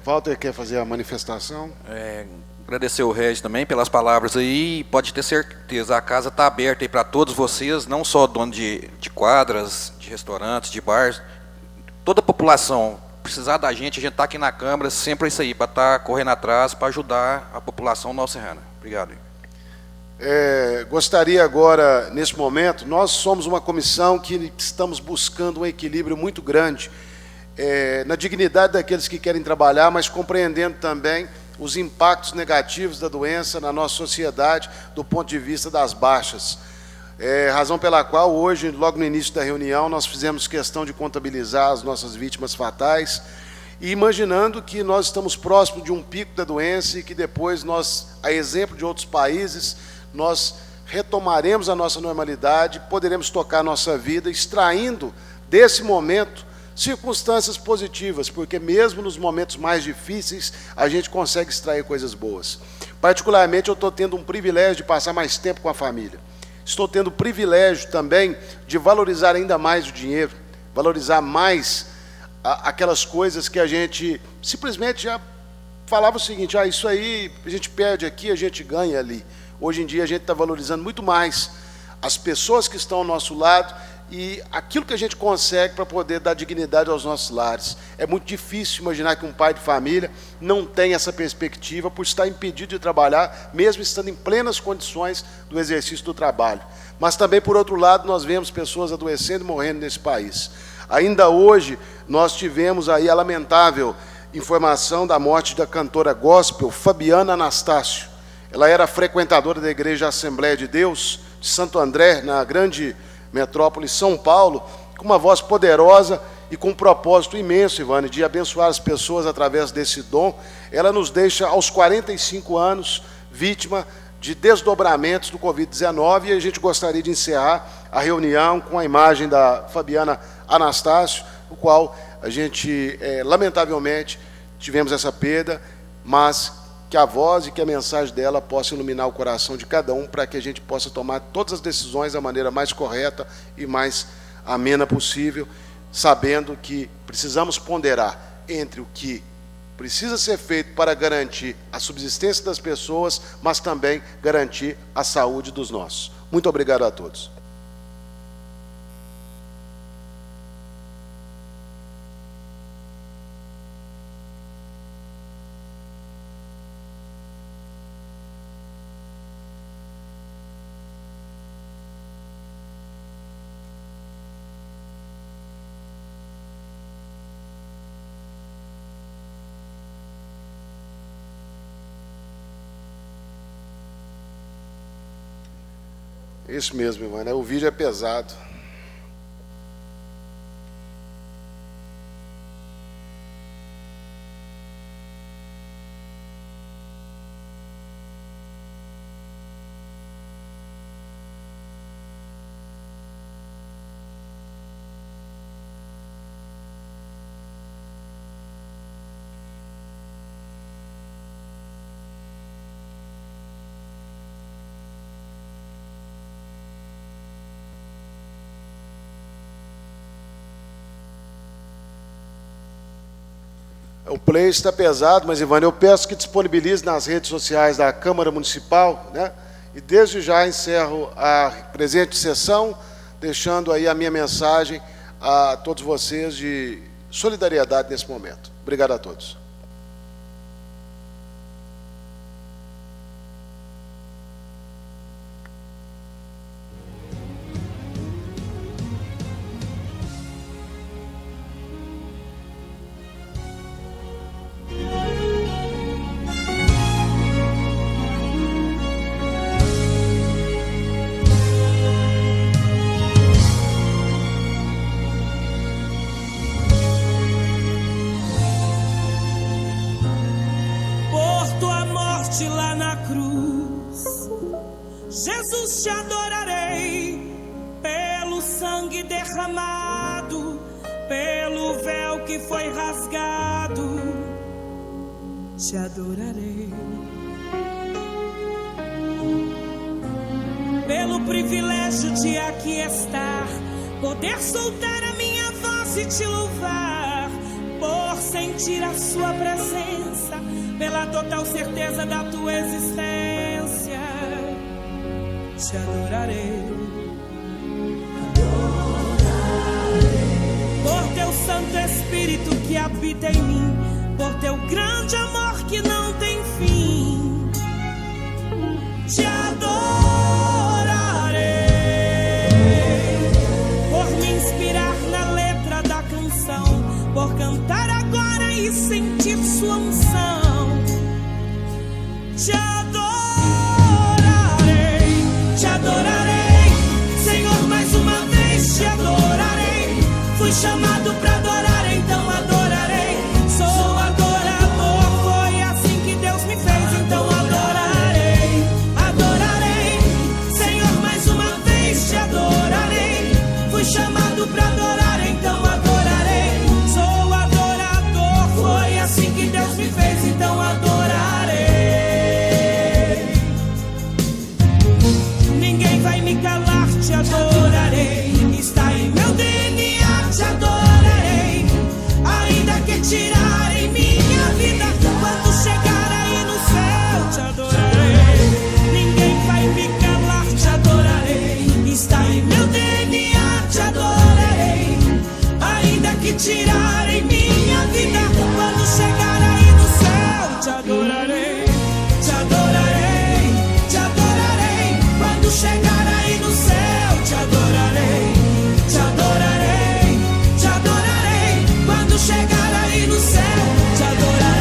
Walter quer fazer a manifestação? Agradecer o Regis também pelas palavras aí. Pode ter certeza, a casa está aberta aí para todos vocês, não só dono de quadras, de restaurantes, de bares, toda a população. Precisar da gente, a gente está aqui na Câmara, sempre é isso aí, para estar correndo atrás, para ajudar a população nova-serrana. Obrigado. Gostaria agora, nesse momento, nós somos uma comissão que estamos buscando um equilíbrio muito grande na dignidade daqueles que querem trabalhar, mas compreendendo também os impactos negativos da doença na nossa sociedade, do ponto de vista das baixas. Razão pela qual hoje, logo no início da reunião, nós fizemos questão de contabilizar as nossas vítimas fatais, e imaginando que nós estamos próximos de um pico da doença e que depois nós, a exemplo de outros países, nós retomaremos a nossa normalidade, poderemos tocar a nossa vida, extraindo desse momento circunstâncias positivas, porque mesmo nos momentos mais difíceis, a gente consegue extrair coisas boas. Particularmente, eu estou tendo um privilégio de passar mais tempo com a família. Estou tendo o privilégio também de valorizar ainda mais o dinheiro, valorizar mais aquelas coisas que a gente simplesmente já falava o seguinte: isso aí a gente perde aqui, a gente ganha ali. Hoje em dia a gente está valorizando muito mais as pessoas que estão ao nosso lado e aquilo que a gente consegue para poder dar dignidade aos nossos lares. É muito difícil imaginar que um pai de família não tem essa perspectiva por estar impedido de trabalhar, mesmo estando em plenas condições do exercício do trabalho. Mas também, por outro lado, nós vemos pessoas adoecendo e morrendo nesse país. Ainda hoje, nós tivemos aí a lamentável informação da morte da cantora gospel Fabiana Anastácio. Ela era frequentadora da Igreja Assembleia de Deus, de Santo André, na grande metrópole São Paulo, com uma voz poderosa e com um propósito imenso, Ivane, de abençoar as pessoas através desse dom. Ela nos deixa aos 45 anos, vítima de desdobramentos do Covid-19, e a gente gostaria de encerrar a reunião com a imagem da Fabiana Anastácio, o qual a gente, lamentavelmente, tivemos essa perda, mas que a voz e que a mensagem dela possa iluminar o coração de cada um, para que a gente possa tomar todas as decisões da maneira mais correta e mais amena possível, sabendo que precisamos ponderar entre o que precisa ser feito para garantir a subsistência das pessoas, mas também garantir a saúde dos nossos. Muito obrigado a todos. Isso mesmo, irmão, o vídeo é pesado. O play está pesado, mas, Ivane, eu peço que disponibilize nas redes sociais da Câmara Municipal, né? E desde já encerro a presente sessão, deixando aí a minha mensagem a todos vocês de solidariedade nesse momento. Obrigado a todos. Lá na cruz, Jesus, te adorarei pelo sangue derramado, pelo véu que foi rasgado, te adorarei. pelo privilégio de aqui estar, poder soltar a minha voz e te louvar, por sentir a sua presença, pela total certeza da tua existência. Te adorarei, por teu Santo Espírito que habita em mim, por teu grande amor que não tem fim. Te adorarei, por me inspirar na letra da canção, por cantar agora e sentir sua unção. Te adorarei, Senhor, mais uma vez te adorarei. Fui chamado pra adorar, então adorarei. Sou adorador, foi assim que Deus me fez, então adorarei. Adorarei, Senhor, mais uma vez te adorarei. Fui chamado pra adorar, então adorarei. Sou adorador, foi assim que Deus me fez, então adorarei. Ninguém vai me calar, te adorarei. Está em meu DNA, te adorarei. Ainda que tirarem minha vida, quando chegar aí no céu, te adorarei. Ninguém vai me calar, te adorarei. Está em meu DNA, te adorarei. Ainda que tirarem minha vida, quando chegar aí no céu, te adorarei. Te adorarei, te adorarei. Quando chegar aí no céu, te adorarei. Te adorarei, te adorarei. Quando chegar aí no céu, te adorarei.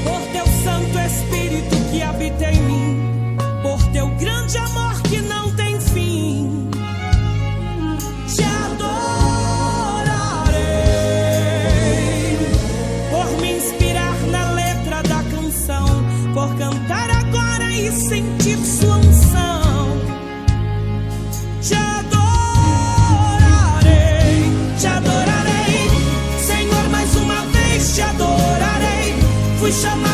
Por teu Santo Espírito que habita em mim, por teu grande amor que não tem fim. Te adorarei, por me inspirar na letra da canção, por cantar agora e sentir sua unção. Te adorarei, Senhor, mais uma vez te adorarei. Fui chamado